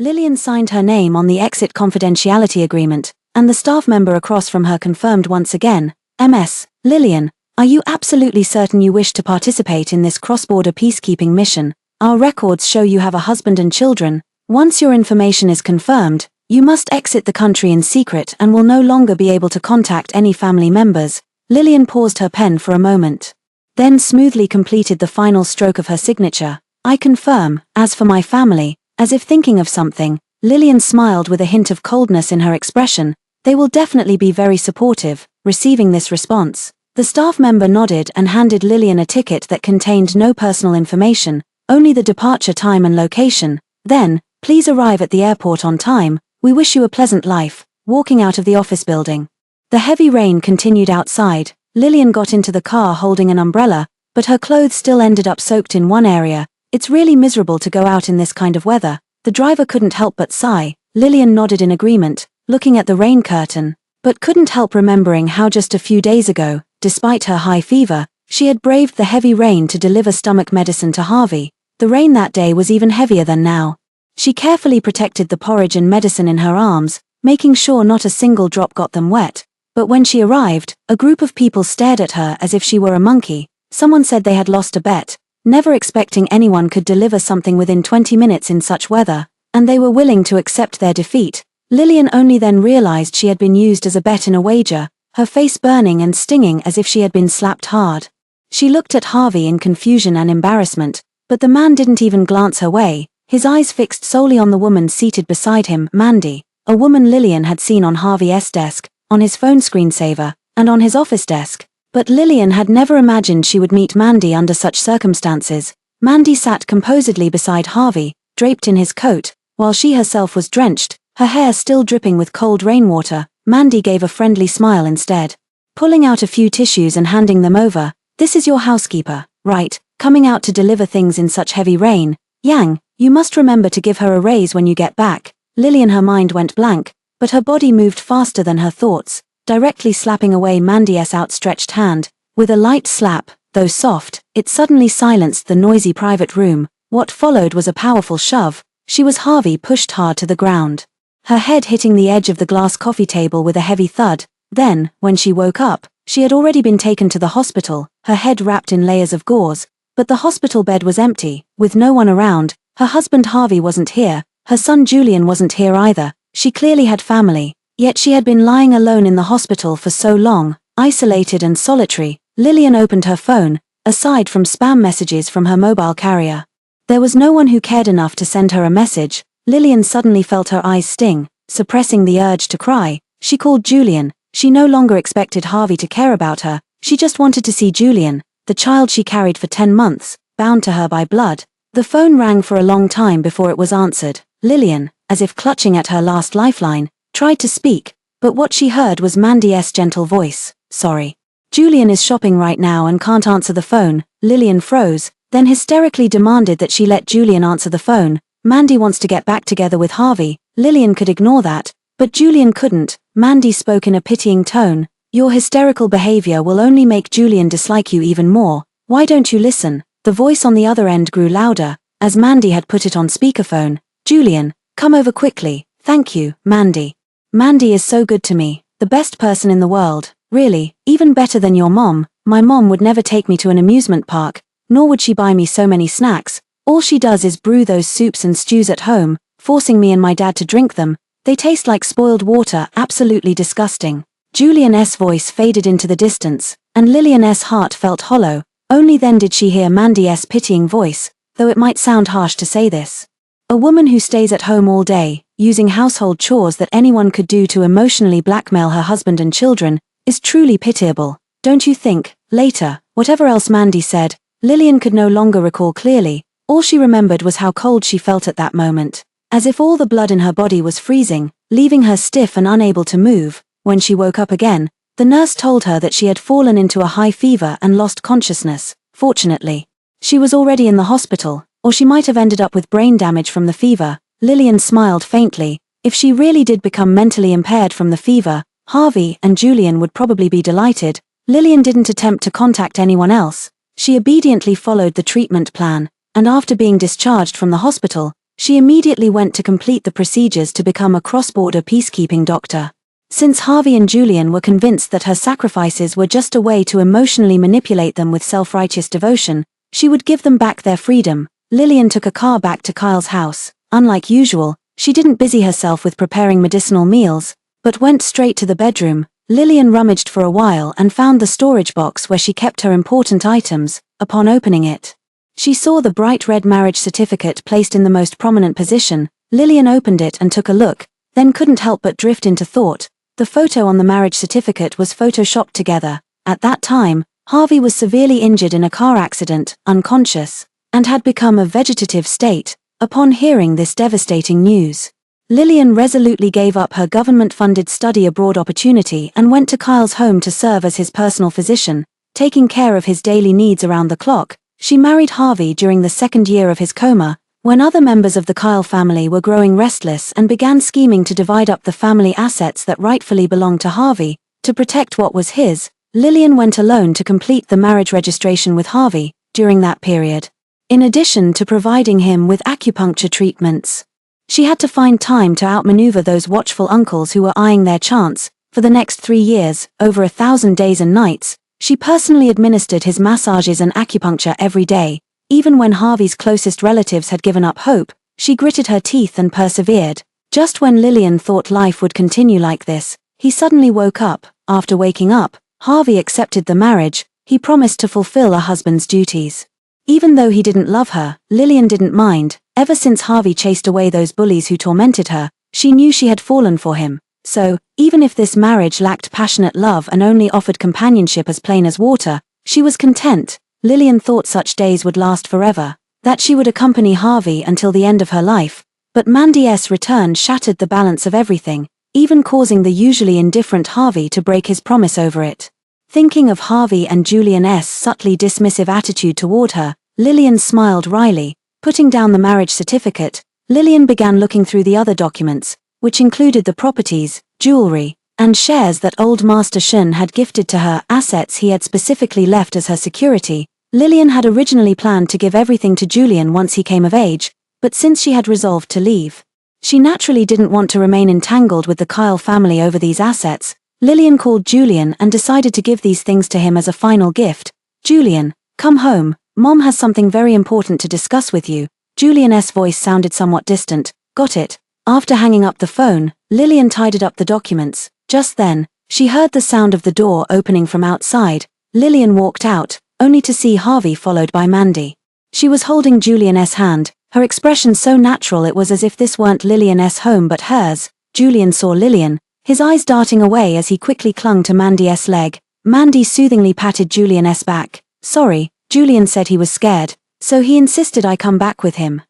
Lillian signed her name on the exit confidentiality agreement, and the staff member across from her confirmed once again, "Ms. Lillian, are you absolutely certain you wish to participate in this cross-border peacekeeping mission? Our records show you have a husband and children. Once your information is confirmed, you must exit the country in secret and will no longer be able to contact any family members." Lillian paused her pen for a moment, then smoothly completed the final stroke of her signature. "I confirm. As for my family," as if thinking of something, Lillian smiled with a hint of coldness in her expression. "They will definitely be very supportive." Receiving this response, the staff member nodded and handed Lillian a ticket that contained no personal information, only the departure time and location. Then, "Please arrive at the airport on time. We wish you a pleasant life." Walking out of the office building. The heavy rain continued outside. Lillian got into the car holding an umbrella, but her clothes still ended up soaked in one area. "It's really miserable to go out in this kind of weather." The driver couldn't help but sigh. Lillian nodded in agreement, looking at the rain curtain, but couldn't help remembering how just a few days ago, despite her high fever, she had braved the heavy rain to deliver stomach medicine to Harvey. The rain that day was even heavier than now. She carefully protected the porridge and medicine in her arms, making sure not a single drop got them wet. But when she arrived, a group of people stared at her as if she were a monkey. Someone said they had lost a bet, never expecting anyone could deliver something within 20 minutes in such weather, and they were willing to accept their defeat. Lillian only then realized she had been used as a bet in a wager, her face burning and stinging as if she had been slapped hard. She looked at Harvey in confusion and embarrassment, but the man didn't even glance her way, his eyes fixed solely on the woman seated beside him, Mandy, a woman Lillian had seen on Harvey's desk, on his phone screensaver, and on his office desk. But Lillian had never imagined she would meet Mandy under such circumstances. Mandy sat composedly beside Harvey, draped in his coat, while she herself was drenched, her hair still dripping with cold rainwater. Mandy gave a friendly smile instead, pulling out a few tissues and handing them over. "This is your housekeeper, right, coming out to deliver things in such heavy rain. Yang, you must remember to give her a raise when you get back." Lillian, her mind went blank, but her body moved faster than her thoughts, directly slapping away Mandy's outstretched hand. With a light slap, though soft, it suddenly silenced the noisy private room. What followed was a powerful shove. She was Harvey pushed hard to the ground, her head hitting the edge of the glass coffee table with a heavy thud. Then, when she woke up, she had already been taken to the hospital, her head wrapped in layers of gauze. But the hospital bed was empty, with no one around. Her husband Harvey wasn't here, her son Julian wasn't here either. She clearly had family, yet she had been lying alone in the hospital for so long, isolated and solitary. Lillian opened her phone, aside from spam messages from her mobile carrier. There was no one who cared enough to send her a message. Lillian suddenly felt her eyes sting, suppressing the urge to cry. She called Julian. She no longer expected Harvey to care about her, she just wanted to see Julian, the child she carried for 10 months, bound to her by blood. The phone rang for a long time before it was answered. Lillian, as if clutching at her last lifeline, tried to speak, but what she heard was Mandy's gentle voice. "Sorry. Julian is shopping right now and can't answer the phone." Lillian froze, then hysterically demanded that she let Julian answer the phone. "Mandy wants to get back together with Harvey." Lillian could ignore that, but Julian couldn't. Mandy spoke in a pitying tone. "Your hysterical behavior will only make Julian dislike you even more. Why don't you listen?" The voice on the other end grew louder, as Mandy had put it on speakerphone. "Julian, come over quickly." "Thank you, Mandy. Mandy is so good to me, the best person in the world, really, even better than your mom. My mom would never take me to an amusement park, nor would she buy me so many snacks. All she does is brew those soups and stews at home, forcing me and my dad to drink them. They taste like spoiled water, absolutely disgusting." Julian's voice faded into the distance, and Lillian's heart felt hollow. Only then did she hear Mandy's pitying voice, though it might sound harsh to say this. "A woman who stays at home all day, using household chores that anyone could do to emotionally blackmail her husband and children, is truly pitiable, don't you think?" Later, whatever else Mandy said, Lillian could no longer recall clearly. All she remembered was how cold she felt at that moment, as if all the blood in her body was freezing, leaving her stiff and unable to move. When she woke up again, the nurse told her that she had fallen into a high fever and lost consciousness. Fortunately, she was already in the hospital, or she might have ended up with brain damage from the fever. Lillian smiled faintly. If she really did become mentally impaired from the fever, Harvey and Julian would probably be delighted. Lillian didn't attempt to contact anyone else. She obediently followed the treatment plan, and after being discharged from the hospital, She immediately went to complete the procedures to become a cross-border peacekeeping doctor. Since Harvey and Julian were convinced that her sacrifices were just a way to emotionally manipulate them with self-righteous devotion, she would give them back their freedom. Lillian took a car back to Kyle's house. Unlike usual, she didn't busy herself with preparing medicinal meals, but went straight to the bedroom. Lillian rummaged for a while and found the storage box where she kept her important items. Upon opening it, she saw the bright red marriage certificate placed in the most prominent position. Lillian opened it and took a look, then couldn't help but drift into thought. The photo on the marriage certificate was photoshopped together. At that time, Harvey was severely injured in a car accident, unconscious, and had become a vegetative state. Upon hearing this devastating news, Lillian resolutely gave up her government-funded study abroad opportunity and went to Kyle's home to serve as his personal physician, taking care of his daily needs around the clock. She married Harvey during the second year of his coma, when other members of the Kyle family were growing restless and began scheming to divide up the family assets that rightfully belonged to Harvey. To protect what was his, Lillian went alone to complete the marriage registration with Harvey. During that period, in addition to providing him with acupuncture treatments, she had to find time to outmaneuver those watchful uncles who were eyeing their chance. For the next 3 years, over 1,000 days and nights, she personally administered his massages and acupuncture every day. Even when Harvey's closest relatives had given up hope, she gritted her teeth and persevered. Just when Lillian thought life would continue like this, he suddenly woke up. After waking up, Harvey accepted the marriage. He promised to fulfill a husband's duties. Even though he didn't love her, Lillian didn't mind. Ever since Harvey chased away those bullies who tormented her, she knew she had fallen for him. So, even if this marriage lacked passionate love and only offered companionship as plain as water, she was content. Lillian thought such days would last forever, that she would accompany Harvey until the end of her life. But Mandy's return shattered the balance of everything, even causing the usually indifferent Harvey to break his promise over it. Thinking of Harvey and Julian's subtly dismissive attitude toward her, Lillian smiled wryly. Putting down the marriage certificate, Lillian began looking through the other documents, which included the properties, jewelry, and shares that old Master Shun had gifted to her, assets he had specifically left as her security. Lillian had originally planned to give everything to Julian once he came of age, but since she had resolved to leave, she naturally didn't want to remain entangled with the Kyle family over these assets. Lillian called Julian and decided to give these things to him as a final gift. "Julian, come home. Mom has something very important to discuss with you." Julian's voice sounded somewhat distant. "Got it." After hanging up the phone, Lillian tidied up the documents. Just then, she heard the sound of the door opening from outside. Lillian walked out, only to see Harvey followed by Mandy. She was holding Julian's hand, her expression so natural it was as if this weren't Lillian's home but hers. Julian saw Lillian, his eyes darting away as he quickly clung to Mandy's leg. Mandy soothingly patted Julian's back. "Sorry." Julian said he was scared, so he insisted I come back with him.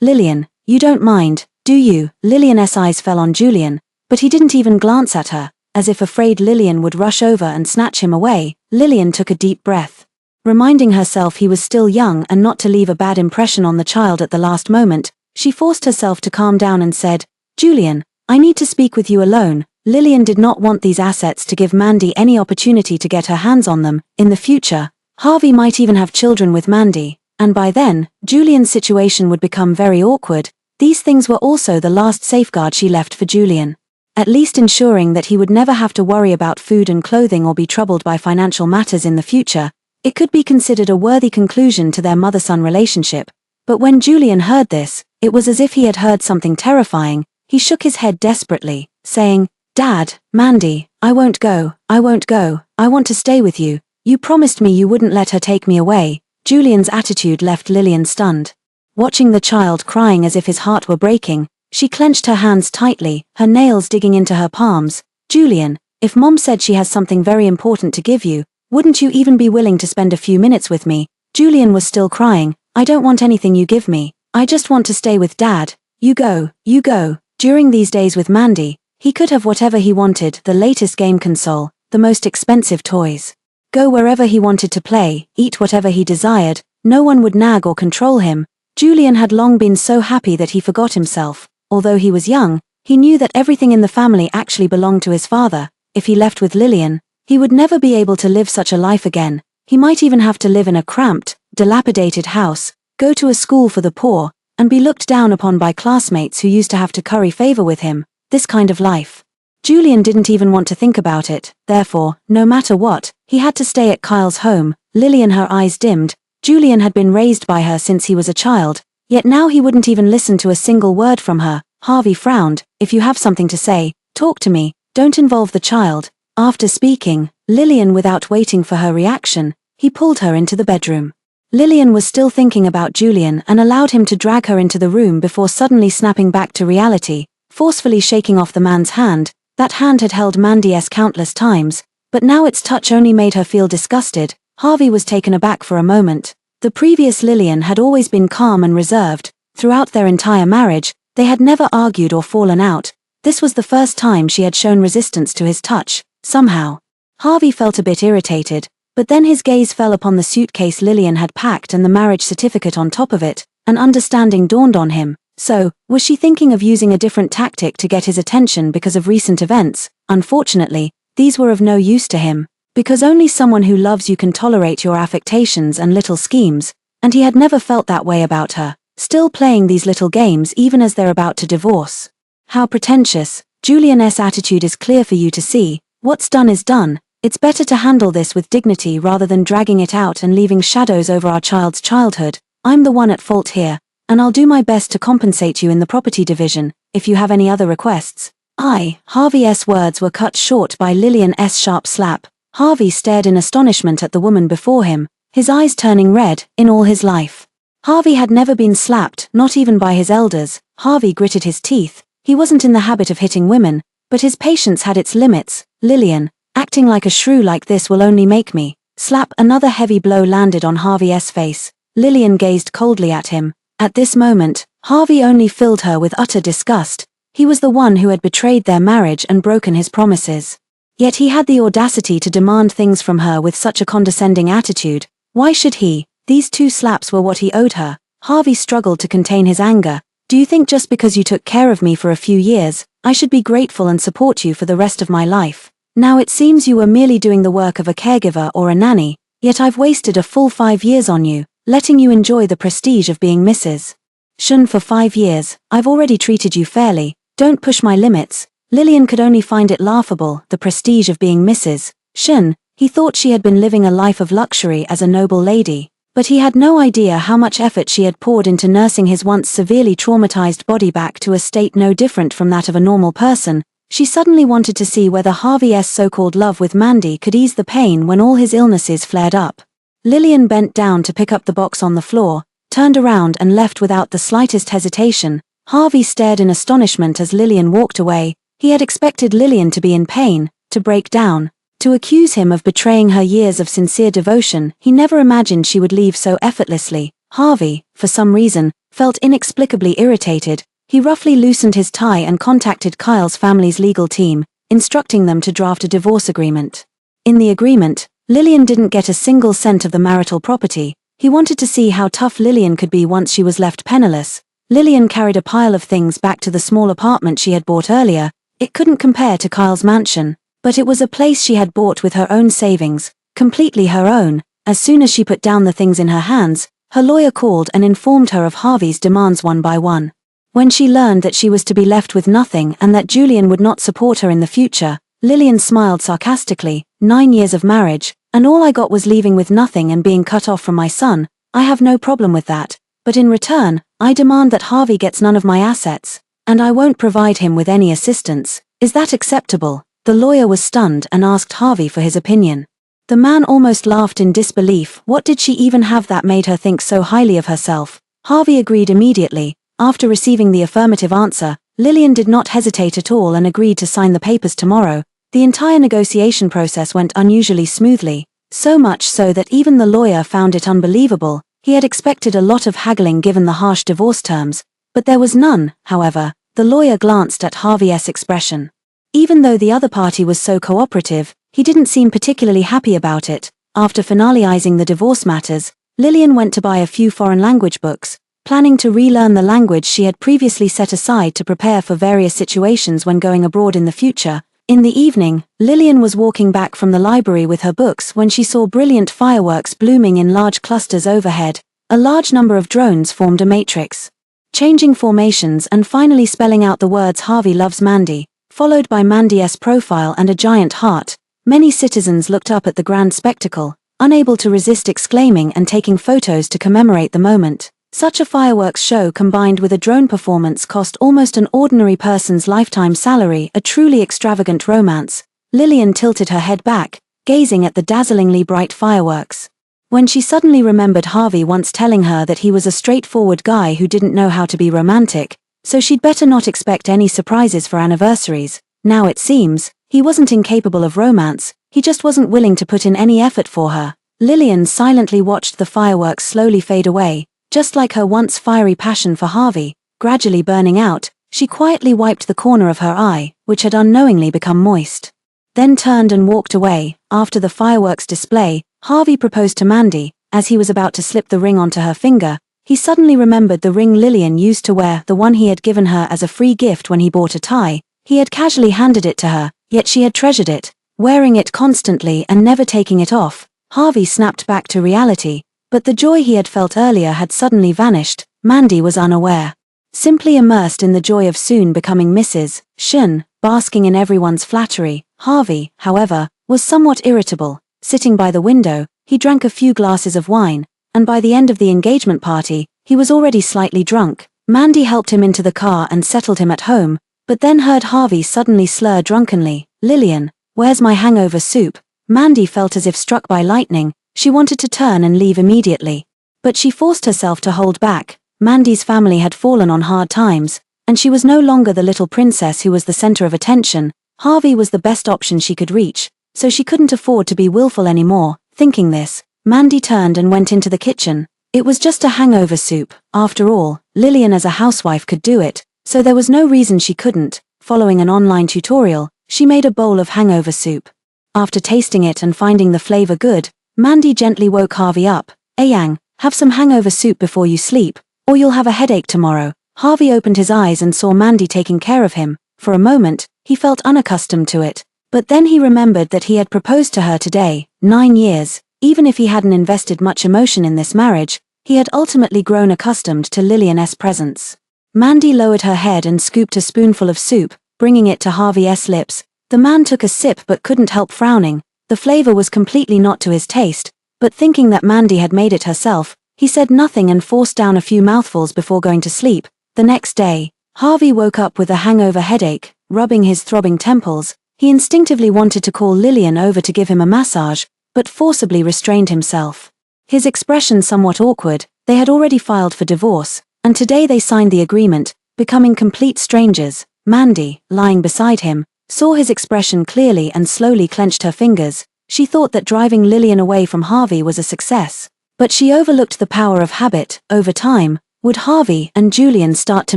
Lillian, you don't mind, do you?" Lillian's eyes fell on Julian, but he didn't even glance at her, as if afraid Lillian would rush over and snatch him away. Lillian took a deep breath. Reminding herself he was still young and not to leave a bad impression on the child at the last moment, she forced herself to calm down and said, "Julian, I need to speak with you alone." Lillian did not want these assets to give Mandy any opportunity to get her hands on them. In the future, Harvey might even have children with Mandy, and by then, Julian's situation would become very awkward. These things were also the last safeguard she left for Julian, at least ensuring that he would never have to worry about food and clothing or be troubled by financial matters in the future. It could be considered a worthy conclusion to their mother-son relationship. But when Julian heard this, it was as if he had heard something terrifying. He shook his head desperately, saying, "Dad, Mandy, I won't go, I won't go, I want to stay with you. You promised me you wouldn't let her take me away." Julian's attitude left Lillian stunned. Watching the child crying as if his heart were breaking, she clenched her hands tightly, her nails digging into her palms. "Julian, if Mom said she has something very important to give you, wouldn't you even be willing to spend a few minutes with me?" Julian was still crying. "I don't want anything you give me. I just want to stay with Dad. You go, you go." During these days with Mandy, he could have whatever he wanted, the latest game console, the most expensive toys. Go wherever he wanted to play, eat whatever he desired. No one would nag or control him. Julian had long been so happy that he forgot himself. Although he was young, he knew that everything in the family actually belonged to his father. If he left with Lillian, he would never be able to live such a life again. He might even have to live in a cramped, dilapidated house, go to a school for the poor, and be looked down upon by classmates who used to have to curry favor with him, this kind of life. Julian didn't even want to think about it, therefore, no matter what, he had to stay at Kyle's home. Lillian, her eyes dimmed. Julian had been raised by her since he was a child, yet now he wouldn't even listen to a single word from her. Harvey frowned. If you have something to say, talk to me, don't involve the child. After speaking, Lillian, without waiting for her reaction, he pulled her into the bedroom. Lillian was still thinking about Julian and allowed him to drag her into the room before suddenly snapping back to reality, forcefully shaking off the man's hand. That hand had held Mandy's countless times, but now its touch only made her feel disgusted. Harvey was taken aback for a moment. The previous Lillian had always been calm and reserved. Throughout their entire marriage, they had never argued or fallen out. This was the first time she had shown resistance to his touch. Somehow, Harvey felt a bit irritated, but then his gaze fell upon the suitcase Lillian had packed and the marriage certificate on top of it. An understanding dawned on him. So, was she thinking of using a different tactic to get his attention because of recent events? Unfortunately, these were of no use to him, because only someone who loves you can tolerate your affectations and little schemes, and he had never felt that way about her, still playing these little games even as they're about to divorce. How pretentious. Julian's attitude is clear for you to see. What's done is done. It's better to handle this with dignity rather than dragging it out and leaving shadows over our child's childhood. I'm the one at fault here, and I'll do my best to compensate you in the property division, if you have any other requests. Harvey's words were cut short by Lillian's sharp slap. Harvey stared in astonishment at the woman before him, his eyes turning red. In all his life, Harvey had never been slapped, not even by his elders. Harvey gritted his teeth. He wasn't in the habit of hitting women, but his patience had its limits. Lillian, acting like a shrew like this will only make me. Slap. Another heavy blow landed on Harvey's face. Lillian gazed coldly at him. At this moment, Harvey only filled her with utter disgust. He was the one who had betrayed their marriage and broken his promises. Yet he had the audacity to demand things from her with such a condescending attitude. Why should he? These 2 slaps were what he owed her. Harvey struggled to contain his anger. Do you think just because you took care of me for a few years, I should be grateful and support you for the rest of my life? Now it seems you were merely doing the work of a caregiver or a nanny, yet I've wasted a full 5 years on you, letting you enjoy the prestige of being Mrs. Shun for 5 years. I've already treated you fairly. Don't push my limits. Lillian could only find it laughable, the prestige of being Mrs. Shun. He thought she had been living a life of luxury as a noble lady, but he had no idea how much effort she had poured into nursing his once severely traumatized body back to a state no different from that of a normal person. She suddenly wanted to see whether Harvey's so-called love with Mandy could ease the pain when all his illnesses flared up. Lillian bent down to pick up the box on the floor, turned around and left without the slightest hesitation. Harvey stared in astonishment as Lillian walked away. He had expected Lillian to be in pain, to break down, to accuse him of betraying her years of sincere devotion. He never imagined she would leave so effortlessly. Harvey, for some reason, felt inexplicably irritated. He roughly loosened his tie and contacted Kyle's family's legal team, instructing them to draft a divorce agreement. In the agreement, Lillian didn't get a single cent of the marital property. He wanted to see how tough Lillian could be once she was left penniless. Lillian carried a pile of things back to the small apartment she had bought earlier. It couldn't compare to Kyle's mansion, but it was a place she had bought with her own savings, completely her own. As soon as she put down the things in her hands, her lawyer called and informed her of Harvey's demands one by one. When she learned that she was to be left with nothing and that Julian would not support her in the future, Lillian smiled sarcastically. 9 years of marriage, and all I got was leaving with nothing and being cut off from my son. I have no problem with that, but in return, I demand that Harvey gets none of my assets, and I won't provide him with any assistance. Is that acceptable? The lawyer was stunned and asked Harvey for his opinion. The man almost laughed in disbelief. What did she even have that made her think so highly of herself? Harvey agreed immediately. After receiving the affirmative answer, Lillian did not hesitate at all and agreed to sign the papers tomorrow. The entire negotiation process went unusually smoothly, so much so that even the lawyer found it unbelievable. He had expected a lot of haggling given the harsh divorce terms, but there was none. However, the lawyer glanced at Harvey's expression. Even though the other party was so cooperative, he didn't seem particularly happy about it. After finalizing the divorce matters, Lillian went to buy a few foreign language books, planning to relearn the language she had previously set aside to prepare for various situations when going abroad in the future. In the evening, Lillian was walking back from the library with her books when she saw brilliant fireworks blooming in large clusters overhead. A large number of drones formed a matrix. changing formations and finally spelling out the words "Harvey loves Mandy," followed by Mandy's profile and a giant heart. Many citizens looked up at the grand spectacle, unable to resist exclaiming and taking photos to commemorate the moment. Such a fireworks show combined with a drone performance cost almost an ordinary person's lifetime salary, a truly extravagant romance. Lillian tilted her head back, gazing at the dazzlingly bright fireworks. When she suddenly remembered Harvey once telling her that he was a straightforward guy who didn't know how to be romantic, so she'd better not expect any surprises for anniversaries. Now it seems, he wasn't incapable of romance, he just wasn't willing to put in any effort for her. Lillian silently watched the fireworks slowly fade away, just like her once fiery passion for Harvey, gradually burning out. She quietly wiped the corner of her eye, which had unknowingly become moist. Then turned and walked away. After the fireworks display, Harvey proposed to Mandy. As he was about to slip the ring onto her finger, he suddenly remembered the ring Lillian used to wear, the one he had given her as a free gift when he bought a tie. He had casually handed it to her, yet she had treasured it, wearing it constantly and never taking it off. Harvey snapped back to reality, but the joy he had felt earlier had suddenly vanished. Mandy was unaware, simply immersed in the joy of soon becoming Mrs. Shun, basking in everyone's flattery. Harvey, however, was somewhat irritable. Sitting by the window, he drank a few glasses of wine, and by the end of the engagement party, he was already slightly drunk. Mandy helped him into the car and settled him at home, but then heard Harvey suddenly slur drunkenly, "Lillian, where's my hangover soup?" Mandy felt as if struck by lightning. She wanted to turn and leave immediately, but she forced herself to hold back. Mandy's family had fallen on hard times, and she was no longer the little princess who was the center of attention. Harvey was the best option she could reach, so she couldn't afford to be willful anymore. Thinking this, Mandy turned and went into the kitchen. It was just a hangover soup. After all, Lillian as a housewife could do it, so there was no reason she couldn't. Following an online tutorial, she made a bowl of hangover soup. After tasting it and finding the flavor good, Mandy gently woke Harvey up. "Yang, have some hangover soup before you sleep, or you'll have a headache tomorrow." Harvey opened his eyes and saw Mandy taking care of him. For a moment, he felt unaccustomed to it, but then he remembered that he had proposed to her today. 9 years. Even if he hadn't invested much emotion in this marriage, he had ultimately grown accustomed to Lillian's presence. Mandy lowered her head and scooped a spoonful of soup, bringing it to Harvey's lips. The man took a sip but couldn't help frowning. The flavor was completely not to his taste, but thinking that Mandy had made it herself, he said nothing and forced down a few mouthfuls before going to sleep. The next day, Harvey woke up with a hangover headache. Rubbing his throbbing temples, he instinctively wanted to call Lillian over to give him a massage, but forcibly restrained himself. His expression somewhat awkward. They had already filed for divorce, and today they signed the agreement, becoming complete strangers. Mandy, lying beside him, saw his expression clearly and slowly clenched her fingers. She thought that driving Lillian away from Harvey was a success, but she overlooked the power of habit. Over time, would Harvey and Julian start to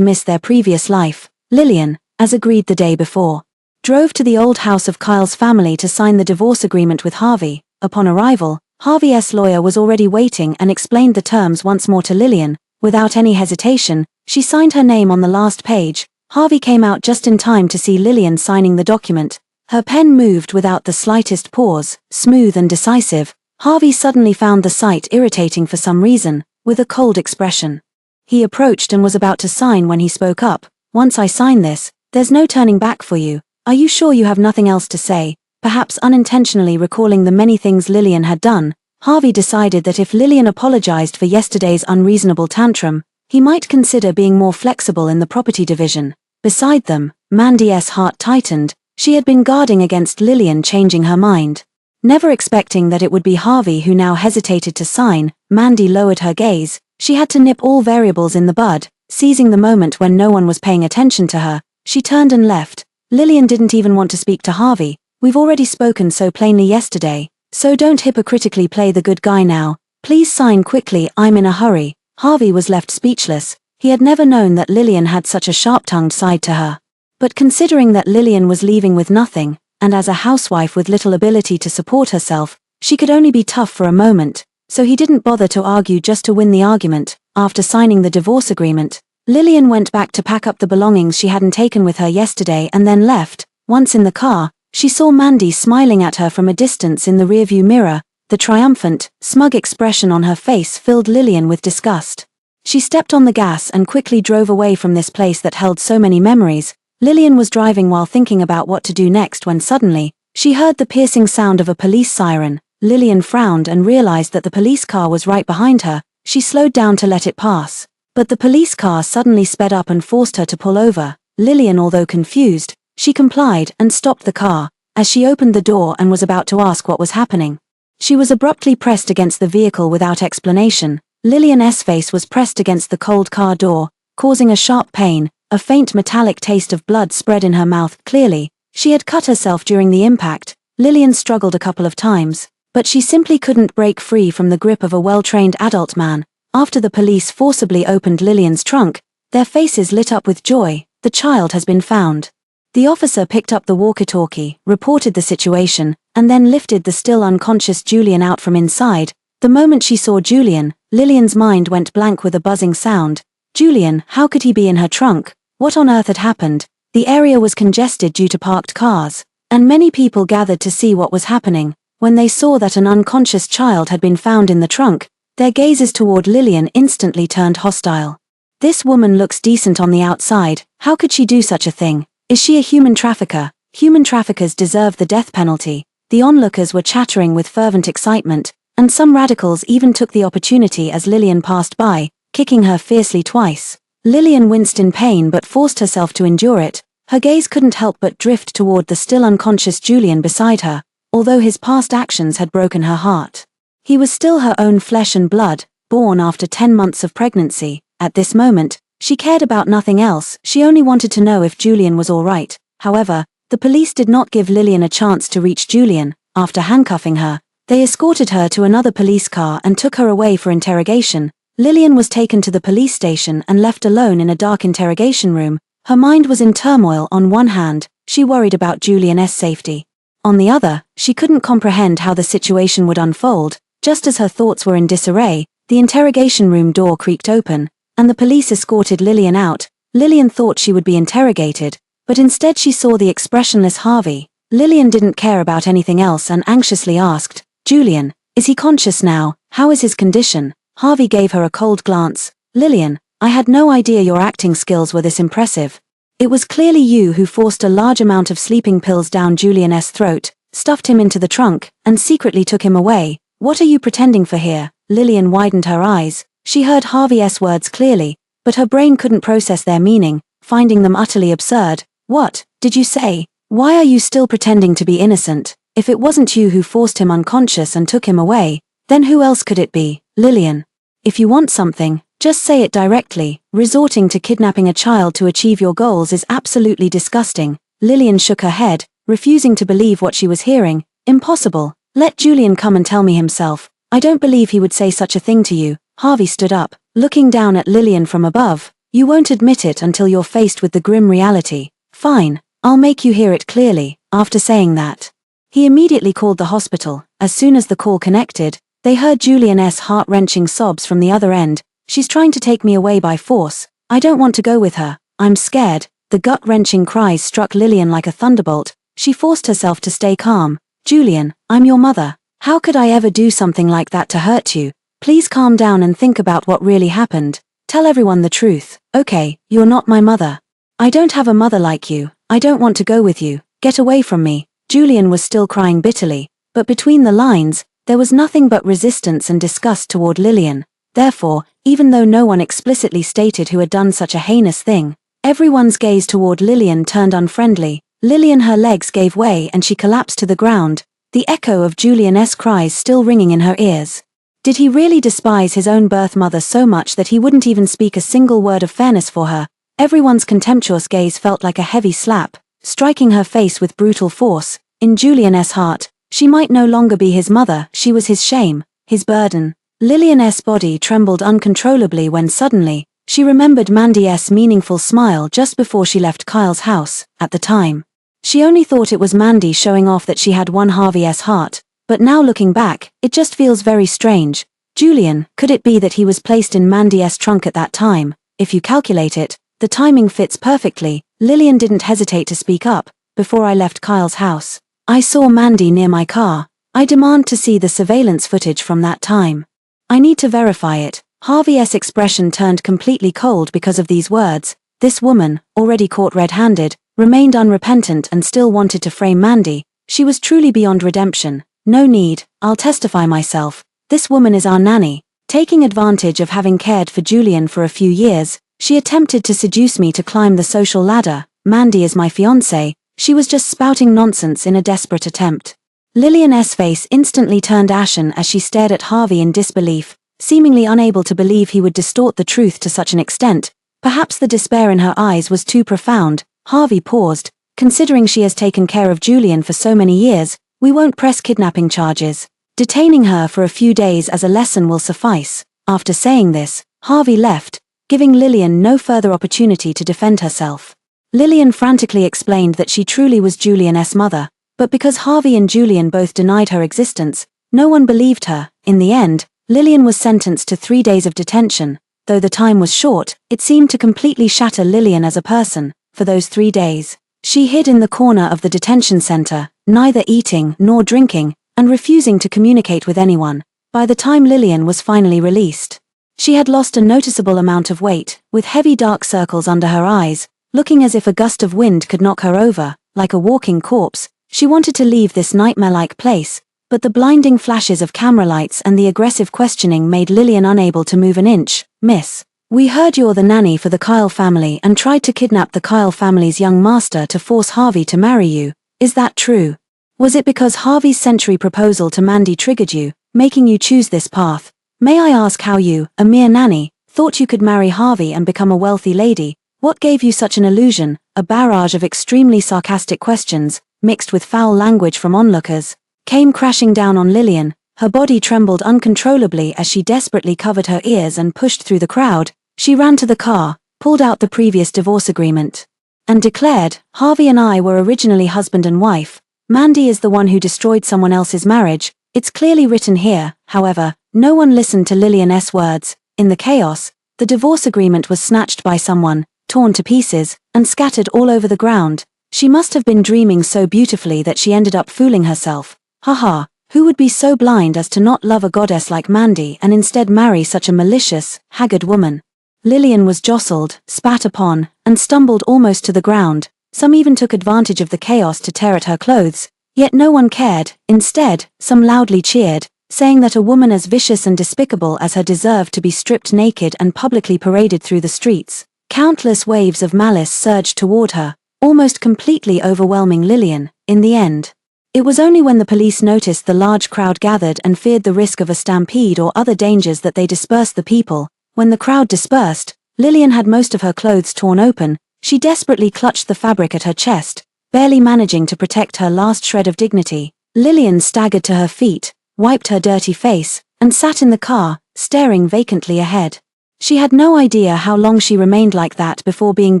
miss their previous life? Lillian, as agreed the day before, drove to the old house of Kyle's family to sign the divorce agreement with Harvey. Upon arrival, Harvey's lawyer was already waiting and explained the terms once more to Lillian. Without any hesitation, she signed her name on the last page. Harvey came out just in time to see Lillian signing the document. Her pen moved without the slightest pause, smooth and decisive. Harvey suddenly found the sight irritating for some reason. With a cold expression, he approached and was about to sign when he spoke up. "Once I sign this, there's no turning back for you. Are you sure you have nothing else to say?" Perhaps unintentionally recalling the many things Lillian had done, Harvey decided that if Lillian apologized for yesterday's unreasonable tantrum, he might consider being more flexible in the property division. Beside them, Mandy's heart tightened. She had been guarding against Lillian changing her mind. Never expecting that it would be Harvey who now hesitated to sign, Mandy lowered her gaze. She had to nip all variables in the bud. Seizing the moment when no one was paying attention to her, she turned and left. Lillian didn't even want to speak to Harvey. "We've already spoken so plainly yesterday, so don't hypocritically play the good guy now. Please sign quickly, I'm in a hurry." Harvey was left speechless. He had never known that Lillian had such a sharp-tongued side to her. But considering that Lillian was leaving with nothing, and as a housewife with little ability to support herself, she could only be tough for a moment, so he didn't bother to argue just to win the argument. After signing the divorce agreement, Lillian went back to pack up the belongings she hadn't taken with her yesterday and then left. Once in the car, she saw Mandy smiling at her from a distance in the rearview mirror. The triumphant, smug expression on her face filled Lillian with disgust. She stepped on the gas and quickly drove away from this place that held so many memories. Lillian was driving while thinking about what to do next when suddenly, she heard the piercing sound of a police siren. Lillian frowned and realized that the police car was right behind her. She slowed down to let it pass. But the police car suddenly sped up and forced her to pull over. Lillian, although confused, she complied and stopped the car. As she opened the door and was about to ask what was happening, she was abruptly pressed against the vehicle without explanation. Lillian's face was pressed against the cold car door, causing a sharp pain. A faint metallic taste of blood spread in her mouth. Clearly, she had cut herself during the impact. Lillian struggled a couple of times, but she simply couldn't break free from the grip of a well-trained adult man. After the police forcibly opened Lillian's trunk, their faces lit up with joy. The child has been found. The officer picked up the walkie-talkie, reported the situation, and then lifted the still unconscious Julian out from inside. The moment she saw Julian, Lillian's mind went blank with a buzzing sound. Julian, how could he be in her trunk? What on earth had happened? The area was congested due to parked cars, and many people gathered to see what was happening. When they saw that an unconscious child had been found in the trunk, their gazes toward Lillian instantly turned hostile. This woman looks decent on the outside. How could she do such a thing? Is she a human trafficker? Human traffickers deserve the death penalty. The onlookers were chattering with fervent excitement, and some radicals even took the opportunity as Lillian passed by, kicking her fiercely twice. Lillian winced in pain but forced herself to endure it. Her gaze couldn't help but drift toward the still unconscious Julian beside her, although his past actions had broken her heart. He was still her own flesh and blood, born after 10 months of pregnancy. At this moment, she cared about nothing else. She only wanted to know if Julian was all right. However, the police did not give Lillian a chance to reach Julian. After handcuffing her, they escorted her to another police car and took her away for interrogation. Lillian was taken to the police station and left alone in a dark interrogation room. Her mind was in turmoil. On one hand, she worried about Julian's safety. On the other, she couldn't comprehend how the situation would unfold. Just as her thoughts were in disarray, the interrogation room door creaked open, and the police escorted Lillian out. Lillian thought she would be interrogated, but instead she saw the expressionless Harvey. Lillian didn't care about anything else and anxiously asked, "Julian, is he conscious now? How is his condition?" Harvey gave her a cold glance. "Lillian, I had no idea your acting skills were this impressive. It was clearly you who forced a large amount of sleeping pills down Julian's throat, stuffed him into the trunk, and secretly took him away. What are you pretending for here?" Lillian widened her eyes. She heard Harvey's words clearly, but her brain couldn't process their meaning, finding them utterly absurd. "What did you say? Why are you still pretending to be innocent? If it wasn't you who forced him unconscious and took him away, then who else could it be?" "Lillian, if you want something, just say it directly. Resorting to kidnapping a child to achieve your goals is absolutely disgusting." Lillian shook her head, refusing to believe what she was hearing. "Impossible. Let Julian come and tell me himself. I don't believe he would say such a thing to you." Harvey stood up, looking down at Lillian from above. "You won't admit it until you're faced with the grim reality. Fine, I'll make you hear it clearly." After saying that, he immediately called the hospital. As soon as the call connected, they heard Julian's heart-wrenching sobs from the other end. "She's trying to take me away by force. I don't want to go with her. I'm scared." The gut-wrenching cries struck Lillian like a thunderbolt. She forced herself to stay calm. "Julian, I'm your mother. How could I ever do something like that to hurt you? Please calm down and think about what really happened. Tell everyone the truth." "Okay, you're not my mother. I don't have a mother like you. I don't want to go with you. Get away from me." Julian was still crying bitterly, but between the lines, there was nothing but resistance and disgust toward Lillian. Therefore, even though no one explicitly stated who had done such a heinous thing, everyone's gaze toward Lillian turned unfriendly. Lillian, her legs gave way and she collapsed to the ground, the echo of Julian's cries still ringing in her ears. Did he really despise his own birth mother so much that he wouldn't even speak a single word of fairness for her? Everyone's contemptuous gaze felt like a heavy slap, striking her face with brutal force. In Julian's heart, she might no longer be his mother. She was his shame, his burden. Lillian's body trembled uncontrollably when suddenly, she remembered Mandy's meaningful smile just before she left Kyle's house. At the time, she only thought it was Mandy showing off that she had won Harvey's heart, but now looking back, it just feels very strange. Julian, could it be that he was placed in Mandy's trunk at that time? If you calculate it, the timing fits perfectly. Lillian didn't hesitate to speak up. "Before I left Kyle's house, I saw Mandy near my car. I demand to see the surveillance footage from that time. I need to verify it." Harvey's expression turned completely cold because of these words. This woman, already caught red-handed, remained unrepentant and still wanted to frame Mandy. She was truly beyond redemption. No need, I'll testify myself. This woman is our nanny. Taking advantage of having cared for Julian for a few years, she attempted to seduce me to climb the social ladder. Mandy is my fiancée. She was just spouting nonsense in a desperate attempt. Lillian's face instantly turned ashen as she stared at Harvey in disbelief, seemingly unable to believe he would distort the truth to such an extent. Perhaps the despair in her eyes was too profound. Harvey paused. Considering she has taken care of Julian for so many years, we won't press kidnapping charges. Detaining her for a few days as a lesson will suffice. After saying this, Harvey left, giving Lillian no further opportunity to defend herself. Lillian frantically explained that she truly was Julian's mother, but because Harvey and Julian both denied her existence, no one believed her. In the end, Lillian was sentenced to 3 days of detention. Though the time was short, it seemed to completely shatter Lillian as a person. For those 3 days, she hid in the corner of the detention center, neither eating nor drinking, and refusing to communicate with anyone. By the time Lillian was finally released, she had lost a noticeable amount of weight, with heavy dark circles under her eyes, looking as if a gust of wind could knock her over. Like a walking corpse, she wanted to leave this nightmare-like place, but the blinding flashes of camera lights and the aggressive questioning made Lillian unable to move an inch. Miss, we heard you're the nanny for the Kyle family and tried to kidnap the Kyle family's young master to force Harvey to marry you. Is that true? Was it because Harvey's century proposal to Mandy triggered you, making you choose this path? May I ask how you, a mere nanny, thought you could marry Harvey and become a wealthy lady? What gave you such an illusion? A barrage of extremely sarcastic questions, mixed with foul language from onlookers, came crashing down on Lillian. Her body trembled uncontrollably as she desperately covered her ears and pushed through the crowd. She ran to the car, pulled out the previous divorce agreement, and declared, Harvey and I were originally husband and wife. Mandy is the one who destroyed someone else's marriage. It's clearly written here. However, no one listened to Lillian's words. In the chaos, the divorce agreement was snatched by someone, torn to pieces, and scattered all over the ground. She must have been dreaming so beautifully that she ended up fooling herself. Haha, who would be so blind as to not love a goddess like Mandy and instead marry such a malicious, haggard woman? Lillian was jostled, spat upon, and stumbled almost to the ground. Some even took advantage of the chaos to tear at her clothes. Yet no one cared. Instead, some loudly cheered, saying that a woman as vicious and despicable as her deserved to be stripped naked and publicly paraded through the streets. Countless waves of malice surged toward her, almost completely overwhelming Lillian. In the end, it was only when the police noticed the large crowd gathered and feared the risk of a stampede or other dangers that they dispersed the people. When the crowd dispersed, Lillian had most of her clothes torn open. She desperately clutched the fabric at her chest, barely managing to protect her last shred of dignity. Lillian staggered to her feet, wiped her dirty face, and sat in the car, staring vacantly ahead. She had no idea how long she remained like that before being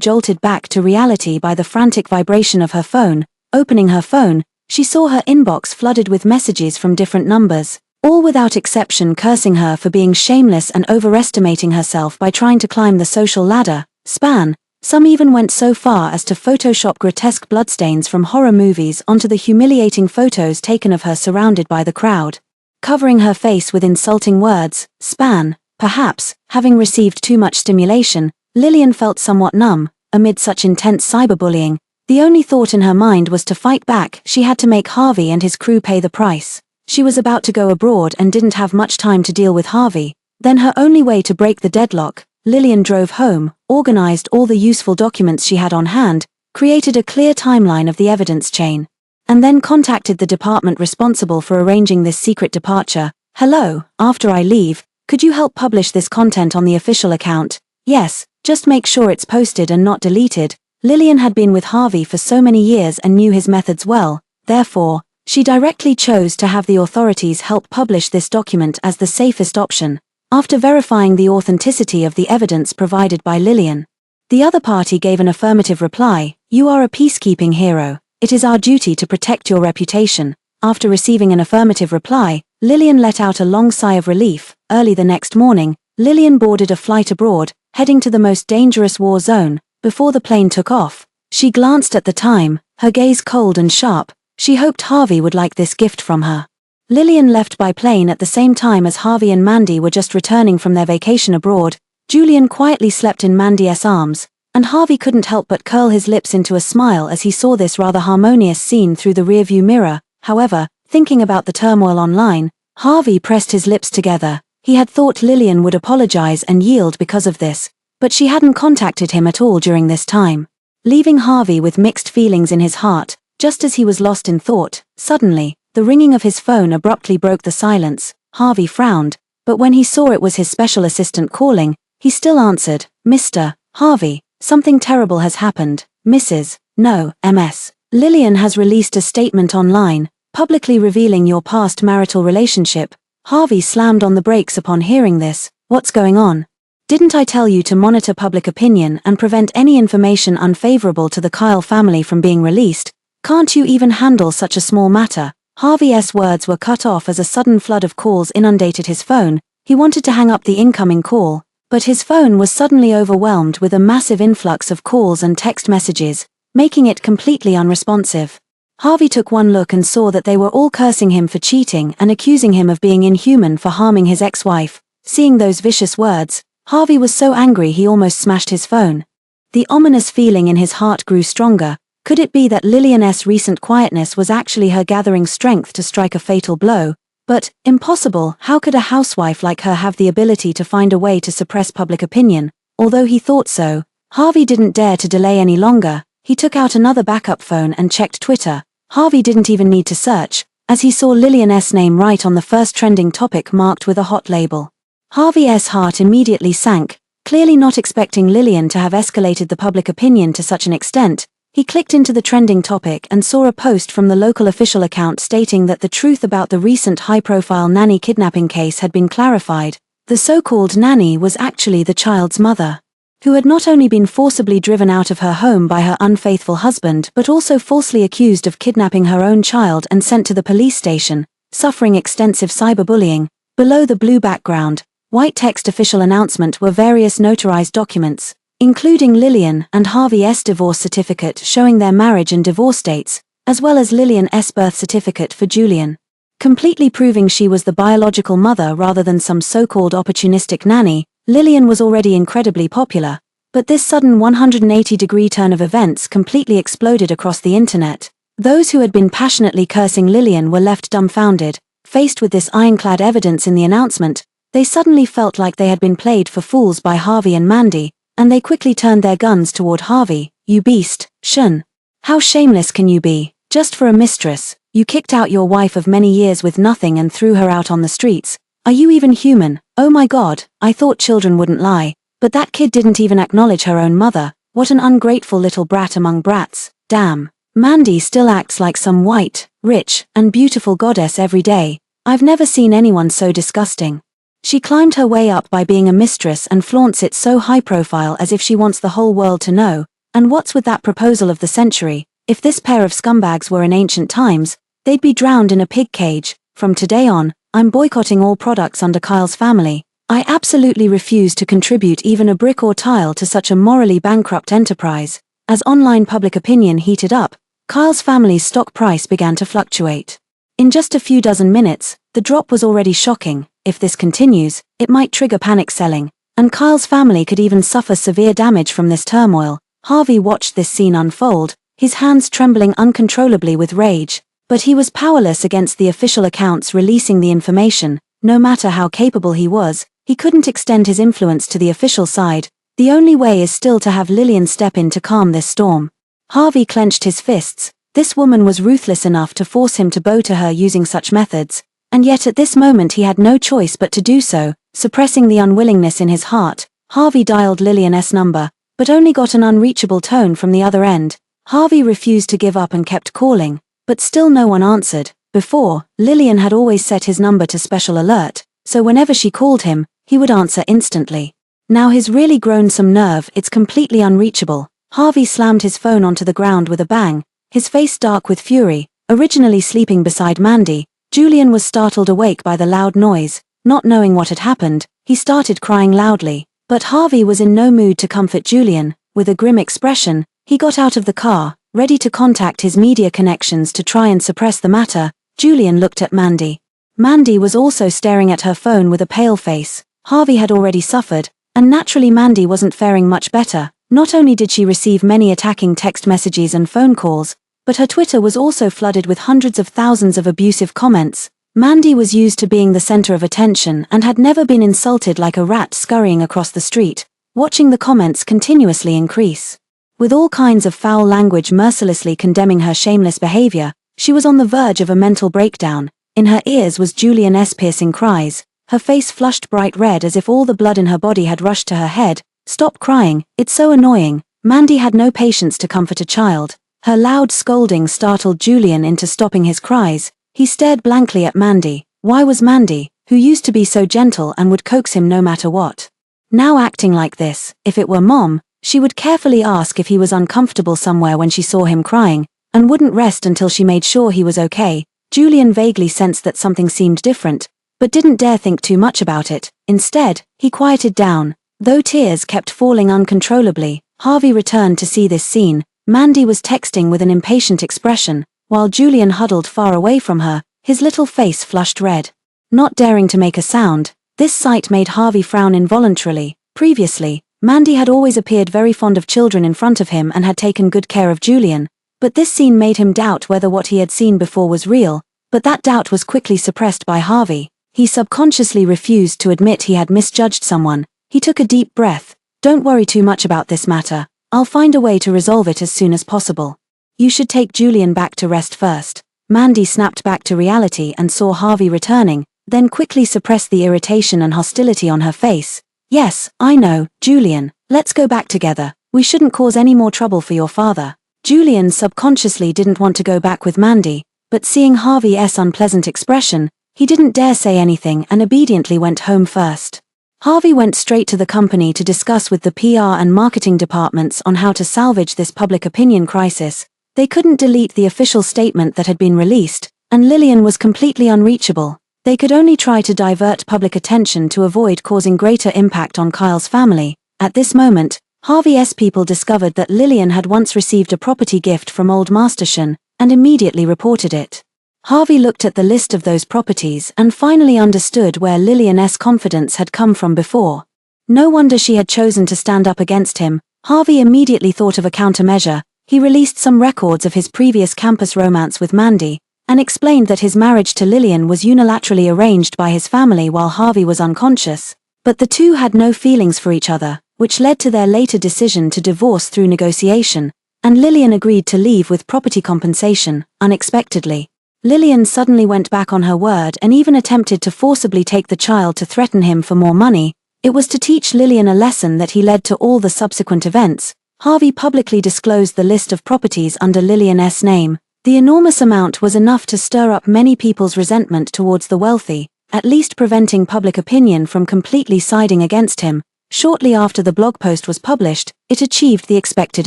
jolted back to reality by the frantic vibration of her phone. Opening her phone, she saw her inbox flooded with messages from different numbers, all without exception cursing her for being shameless and overestimating herself by trying to climb the social ladder. Span. Some even went so far as to Photoshop grotesque bloodstains from horror movies onto the humiliating photos taken of her surrounded by the crowd, covering her face with insulting words. Span. Perhaps, having received too much stimulation, Lillian felt somewhat numb. Amid such intense cyberbullying, the only thought in her mind was to fight back. She had to make Harvey and his crew pay the price. She was about to go abroad and didn't have much time to deal with Harvey. Then her only way to break the deadlock, Lillian drove home, organized all the useful documents she had on hand, created a clear timeline of the evidence chain, and then contacted the department responsible for arranging this secret departure. Hello, after I leave, could you help publish this content on the official account? Yes, just make sure it's posted and not deleted. Lillian had been with Harvey for so many years and knew his methods well. Therefore, she directly chose to have the authorities help publish this document as the safest option. After verifying the authenticity of the evidence provided by Lillian, the other party gave an affirmative reply. You are a peacekeeping hero. It is our duty to protect your reputation. After receiving an affirmative reply, Lillian let out a long sigh of relief. Early the next morning, Lillian boarded a flight abroad, heading to the most dangerous war zone. Before the plane took off, she glanced at the time, her gaze cold and sharp. She hoped Harvey would like this gift from her. Lillian left by plane at the same time as Harvey and Mandy were just returning from their vacation abroad. Julian quietly slept in Mandy's arms, and Harvey couldn't help but curl his lips into a smile as he saw this rather harmonious scene through the rearview mirror. However, thinking about the turmoil online, Harvey pressed his lips together. He had thought Lillian would apologize and yield because of this, but she hadn't contacted him at all during this time, leaving Harvey with mixed feelings in his heart. Just as he was lost in thought, suddenly, the ringing of his phone abruptly broke the silence. Harvey frowned, but when he saw it was his special assistant calling, he still answered. "Mr. Harvey, something terrible has happened, Mrs. No, Ms. Lillian has released a statement online, publicly revealing your past marital relationship." Harvey slammed on the brakes upon hearing this. "What's going on? Didn't I tell you to monitor public opinion and prevent any information unfavorable to the Kyle family from being released? Can't you even handle such a small matter?" Harvey's words were cut off as a sudden flood of calls inundated his phone. He wanted to hang up the incoming call, but his phone was suddenly overwhelmed with a massive influx of calls and text messages, making it completely unresponsive. Harvey took one look and saw that they were all cursing him for cheating and accusing him of being inhuman for harming his ex-wife. Seeing those vicious words, Harvey was so angry he almost smashed his phone. The ominous feeling in his heart grew stronger. Could it be that Lillian's recent quietness was actually her gathering strength to strike a fatal blow? But, impossible, how could a housewife like her have the ability to find a way to suppress public opinion? Although he thought so, Harvey didn't dare to delay any longer. He took out another backup phone and checked Twitter. Harvey didn't even need to search, as he saw Lillian's name right on the first trending topic marked with a hot label. Harvey's heart immediately sank, clearly not expecting Lillian to have escalated the public opinion to such an extent. He clicked into the trending topic and saw a post from the local official account stating that the truth about the recent high-profile nanny kidnapping case had been clarified. The so-called nanny was actually the child's mother, who had not only been forcibly driven out of her home by her unfaithful husband but also falsely accused of kidnapping her own child and sent to the police station, suffering extensive cyberbullying. Below the blue background, white text official announcement were various notarized documents, including Lillian and Harvey's divorce certificate showing their marriage and divorce dates, as well as Lillian's birth certificate for Julian, completely proving she was the biological mother rather than some so-called opportunistic nanny. Lillian was already incredibly popular, but this sudden 180-degree turn of events completely exploded across the internet. Those who had been passionately cursing Lillian were left dumbfounded. Faced with this ironclad evidence in the announcement, they suddenly felt like they had been played for fools by Harvey and Mandy, and they quickly turned their guns toward Harvey. "You beast, Shun. How shameless can you be? Just for a mistress, you kicked out your wife of many years with nothing and threw her out on the streets. Are you even human? Oh my God, I thought children wouldn't lie, but that kid didn't even acknowledge her own mother. What an ungrateful little brat among brats. Damn. Mandy still acts like some white, rich, and beautiful goddess every day. I've never seen anyone so disgusting. She climbed her way up by being a mistress and flaunts it so high profile as if she wants the whole world to know. And what's with that proposal of the century? If this pair of scumbags were in ancient times, they'd be drowned in a pig cage. From today on, I'm boycotting all products under Kyle's family. I absolutely refuse to contribute even a brick or tile to such a morally bankrupt enterprise." As online public opinion heated up, Kyle's family's stock price began to fluctuate. In just a few dozen minutes, the drop was already shocking. If this continues, it might trigger panic selling, and Kyle's family could even suffer severe damage from this turmoil. Harvey watched this scene unfold, his hands trembling uncontrollably with rage, but he was powerless against the official accounts releasing the information. No matter how capable he was, he couldn't extend his influence to the official side. The only way is still to have Lillian step in to calm this storm. Harvey clenched his fists. This woman was ruthless enough to force him to bow to her using such methods, and yet at this moment he had no choice but to do so. Suppressing the unwillingness in his heart, Harvey dialed Lillian's number, but only got an unreachable tone from the other end. Harvey refused to give up and kept calling, but still no one answered. Before, Lillian had always set his number to special alert, so whenever she called him, he would answer instantly. Now he's really grown some nerve. It's completely unreachable. Harvey slammed his phone onto the ground with a bang, his face dark with fury. Originally sleeping beside Mandy, Julian was startled awake by the loud noise. Not knowing what had happened, he started crying loudly. But Harvey was in no mood to comfort Julian. With a grim expression, he got out of the car, ready to contact his media connections to try and suppress the matter. Julian looked at Mandy. Mandy was also staring at her phone with a pale face. Harvey had already suffered, and naturally Mandy wasn't faring much better. Not only did she receive many attacking text messages and phone calls, but her Twitter was also flooded with hundreds of thousands of abusive comments. Mandy was used to being the center of attention and had never been insulted like a rat scurrying across the street, watching the comments continuously increase. With all kinds of foul language mercilessly condemning her shameless behavior, she was on the verge of a mental breakdown. In her ears was Julian's piercing cries, her face flushed bright red as if all the blood in her body had rushed to her head. "Stop crying, it's so annoying." Mandy had no patience to comfort a child. Her loud scolding startled Julian into stopping his cries. He stared blankly at Mandy. Why was Mandy, who used to be so gentle and would coax him no matter what, now acting like this? If it were Mom, she would carefully ask if he was uncomfortable somewhere when she saw him crying, and wouldn't rest until she made sure he was okay. Julian vaguely sensed that something seemed different, but didn't dare think too much about it. Instead, he quieted down. Though tears kept falling uncontrollably, Harvey returned to see this scene. Mandy was texting with an impatient expression, while Julian huddled far away from her, his little face flushed red. Not daring to make a sound, this sight made Harvey frown involuntarily. Previously, Mandy had always appeared very fond of children in front of him and had taken good care of Julian, but this scene made him doubt whether what he had seen before was real, but that doubt was quickly suppressed by Harvey. He subconsciously refused to admit he had misjudged someone. He took a deep breath. "Don't worry too much about this matter. I'll find a way to resolve it as soon as possible. You should take Julian back to rest first." Mandy snapped back to reality and saw Harvey returning, then quickly suppressed the irritation and hostility on her face. "Yes, I know, Julian. Let's go back together. We shouldn't cause any more trouble for your father." Julian subconsciously didn't want to go back with Mandy, but seeing Harvey's unpleasant expression, he didn't dare say anything and obediently went home first. Harvey went straight to the company to discuss with the PR and marketing departments on how to salvage this public opinion crisis. They couldn't delete the official statement that had been released, and Lillian was completely unreachable. They could only try to divert public attention to avoid causing greater impact on Kyle's family. At this moment, Harvey's people discovered that Lillian had once received a property gift from old Masterson, and immediately reported it. Harvey looked at the list of those properties and finally understood where Lillian's confidence had come from before. No wonder she had chosen to stand up against him. Harvey immediately thought of a countermeasure. He released some records of his previous campus romance with Mandy, and explained that his marriage to Lillian was unilaterally arranged by his family while Harvey was unconscious. But the two had no feelings for each other, which led to their later decision to divorce through negotiation, and Lillian agreed to leave with property compensation. Unexpectedly, Lillian suddenly went back on her word and even attempted to forcibly take the child to threaten him for more money. It was to teach Lillian a lesson that he led to all the subsequent events. Harvey publicly disclosed the list of properties under Lillian's name. The enormous amount was enough to stir up many people's resentment towards the wealthy, at least preventing public opinion from completely siding against him. Shortly after the blog post was published, it achieved the expected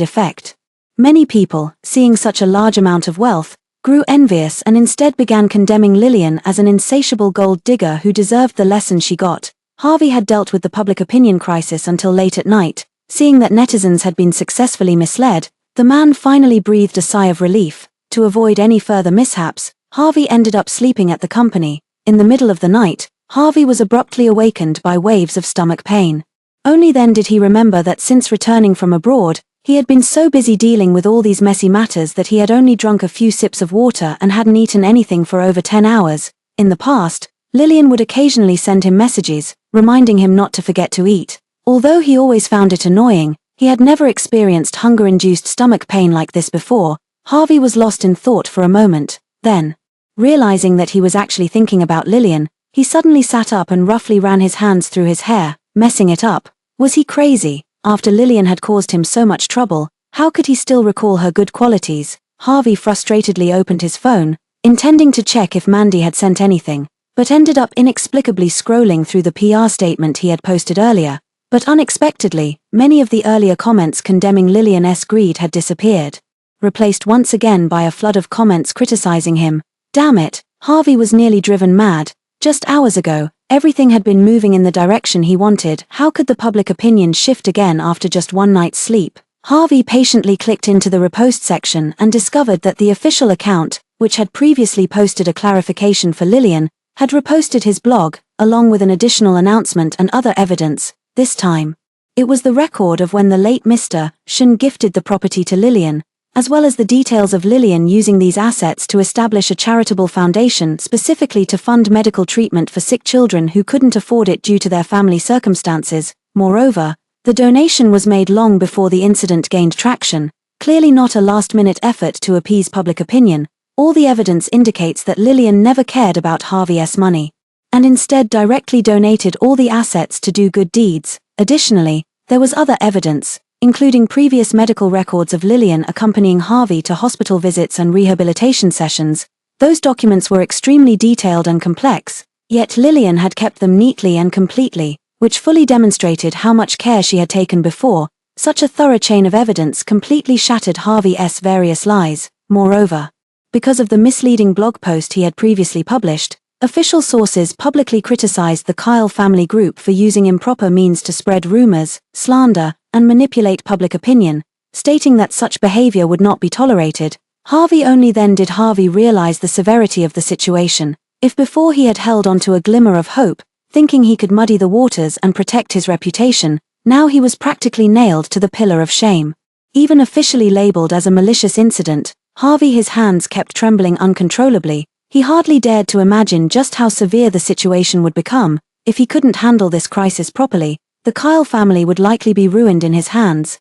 effect. Many people, seeing such a large amount of wealth, grew envious and instead began condemning Lillian as an insatiable gold digger who deserved the lesson she got. Harvey had dealt with the public opinion crisis until late at night. Seeing that netizens had been successfully misled, the man finally breathed a sigh of relief. To avoid any further mishaps, Harvey ended up sleeping at the company. In the middle of the night, Harvey was abruptly awakened by waves of stomach pain. Only then did he remember that since returning from abroad, he had been so busy dealing with all these messy matters that he had only drunk a few sips of water and hadn't eaten anything for over 10 hours. In the past, Lillian would occasionally send him messages, reminding him not to forget to eat. Although he always found it annoying, he had never experienced hunger-induced stomach pain like this before. Harvey was lost in thought for a moment. Then, realizing that he was actually thinking about Lillian, he suddenly sat up and roughly ran his hands through his hair, messing it up. Was he crazy? After Lillian had caused him so much trouble, how could he still recall her good qualities? Harvey frustratedly opened his phone, intending to check if Mandy had sent anything, but ended up inexplicably scrolling through the PR statement he had posted earlier. But unexpectedly, many of the earlier comments condemning Lillian's greed had disappeared, replaced once again by a flood of comments criticizing him. Damn it, Harvey was nearly driven mad. Just hours ago, everything had been moving in the direction he wanted. How could the public opinion shift again after just one night's sleep? Harvey patiently clicked into the repost section and discovered that the official account, which had previously posted a clarification for Lillian, had reposted his blog, along with an additional announcement and other evidence. This time, it was the record of when the late Mr. Shen gifted the property to Lillian, as well as the details of Lillian using these assets to establish a charitable foundation specifically to fund medical treatment for sick children who couldn't afford it due to their family circumstances. Moreover, the donation was made long before the incident gained traction, clearly not a last-minute effort to appease public opinion. All the evidence indicates that Lillian never cared about Harvey's money, and instead directly donated all the assets to do good deeds. Additionally, there was other evidence, including previous medical records of Lillian accompanying Harvey to hospital visits and rehabilitation sessions. Those documents were extremely detailed and complex, yet Lillian had kept them neatly and completely, which fully demonstrated how much care she had taken before. Such a thorough chain of evidence completely shattered Harvey's various lies. Moreover, because of the misleading blog post he had previously published, official sources publicly criticized the Kyle family group for using improper means to spread rumors, slander, and manipulate public opinion, stating that such behavior would not be tolerated. Only then did Harvey realize the severity of the situation. If before he had held on to a glimmer of hope, thinking he could muddy the waters and protect his reputation, now he was practically nailed to the pillar of shame. Even officially labeled as a malicious incident, his hands kept trembling uncontrollably. He hardly dared to imagine just how severe the situation would become. If he couldn't handle this crisis properly, the Kyle family would likely be ruined in his hands.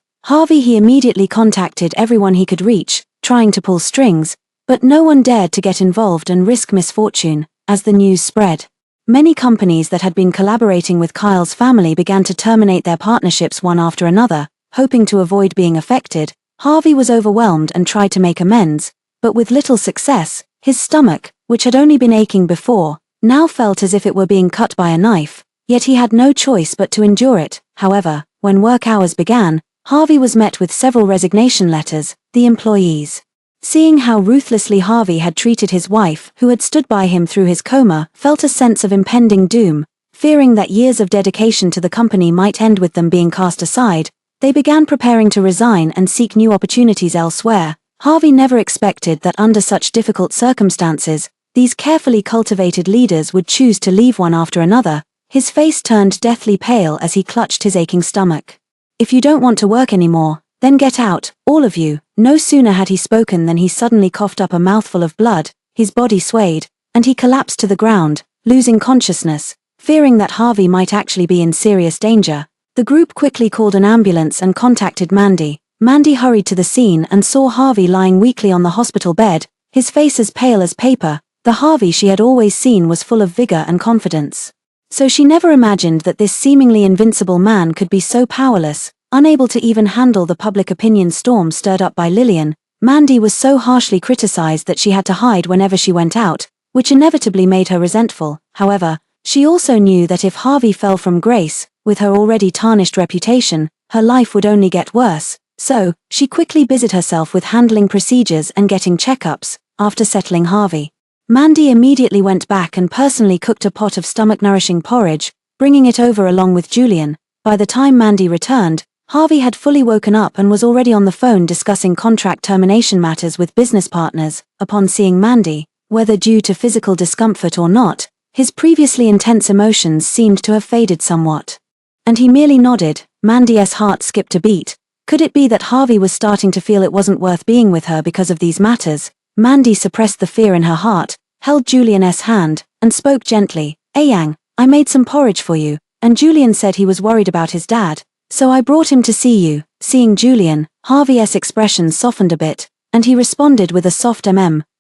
He immediately contacted everyone he could reach, trying to pull strings, but no one dared to get involved and risk misfortune. As the news spread, many companies that had been collaborating with Kyle's family began to terminate their partnerships one after another, hoping to avoid being affected. Harvey was overwhelmed and tried to make amends, but with little success. His stomach, which had only been aching before, now felt as if it were being cut by a knife, yet he had no choice but to endure it. However, when work hours began, Harvey was met with several resignation letters. The employees, seeing how ruthlessly Harvey had treated his wife, who had stood by him through his coma, felt a sense of impending doom. Fearing that years of dedication to the company might end with them being cast aside, they began preparing to resign and seek new opportunities elsewhere. Harvey never expected that under such difficult circumstances, these carefully cultivated leaders would choose to leave one after another. His face turned deathly pale as he clutched his aching stomach. "If you don't want to work anymore, then get out, all of you." No sooner had he spoken than he suddenly coughed up a mouthful of blood, his body swayed, and he collapsed to the ground, losing consciousness. Fearing that Harvey might actually be in serious danger, the group quickly called an ambulance and contacted Mandy. Mandy hurried to the scene and saw Harvey lying weakly on the hospital bed, his face as pale as paper. The Harvey she had always seen was full of vigor and confidence. So she never imagined that this seemingly invincible man could be so powerless, unable to even handle the public opinion storm stirred up by Lillian. Mandy was so harshly criticized that she had to hide whenever she went out, which inevitably made her resentful. However, she also knew that if Harvey fell from grace, with her already tarnished reputation, her life would only get worse. So, she quickly busied herself with handling procedures and getting checkups. After settling Harvey, Mandy immediately went back and personally cooked a pot of stomach-nourishing porridge, bringing it over along with Julian. By the time Mandy returned, Harvey had fully woken up and was already on the phone discussing contract termination matters with business partners. Upon seeing Mandy, whether due to physical discomfort or not, his previously intense emotions seemed to have faded somewhat, and he merely nodded. Mandy's heart skipped a beat. Could it be that Harvey was starting to feel it wasn't worth being with her because of these matters? Mandy suppressed the fear in her heart, held Julian's hand, and spoke gently. "Yang, I made some porridge for you, and Julian said he was worried about his dad, so I brought him to see you." Seeing Julian, Harvey's expression softened a bit, and he responded with a soft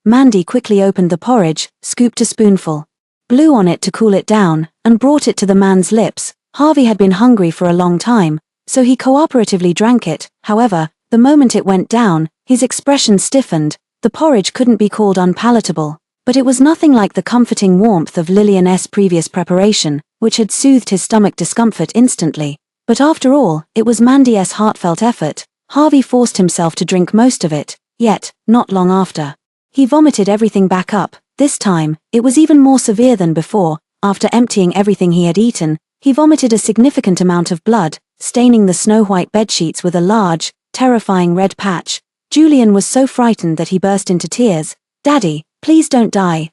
Mandy quickly opened the porridge, scooped a spoonful, blew on it to cool it down, and brought it to the man's lips. Harvey had been hungry for a long time, so he cooperatively drank it. However, the moment it went down, his expression stiffened. The porridge couldn't be called unpalatable, but it was nothing like the comforting warmth of Lillian's previous preparation, which had soothed his stomach discomfort instantly. But after all, it was Mandy's heartfelt effort. Harvey forced himself to drink most of it, yet, not long after, he vomited everything back up. This time, it was even more severe than before. After emptying everything he had eaten, he vomited a significant amount of blood, staining the snow-white bedsheets with a large, terrifying red patch. Julian was so frightened that he burst into tears. "Daddy, please don't die."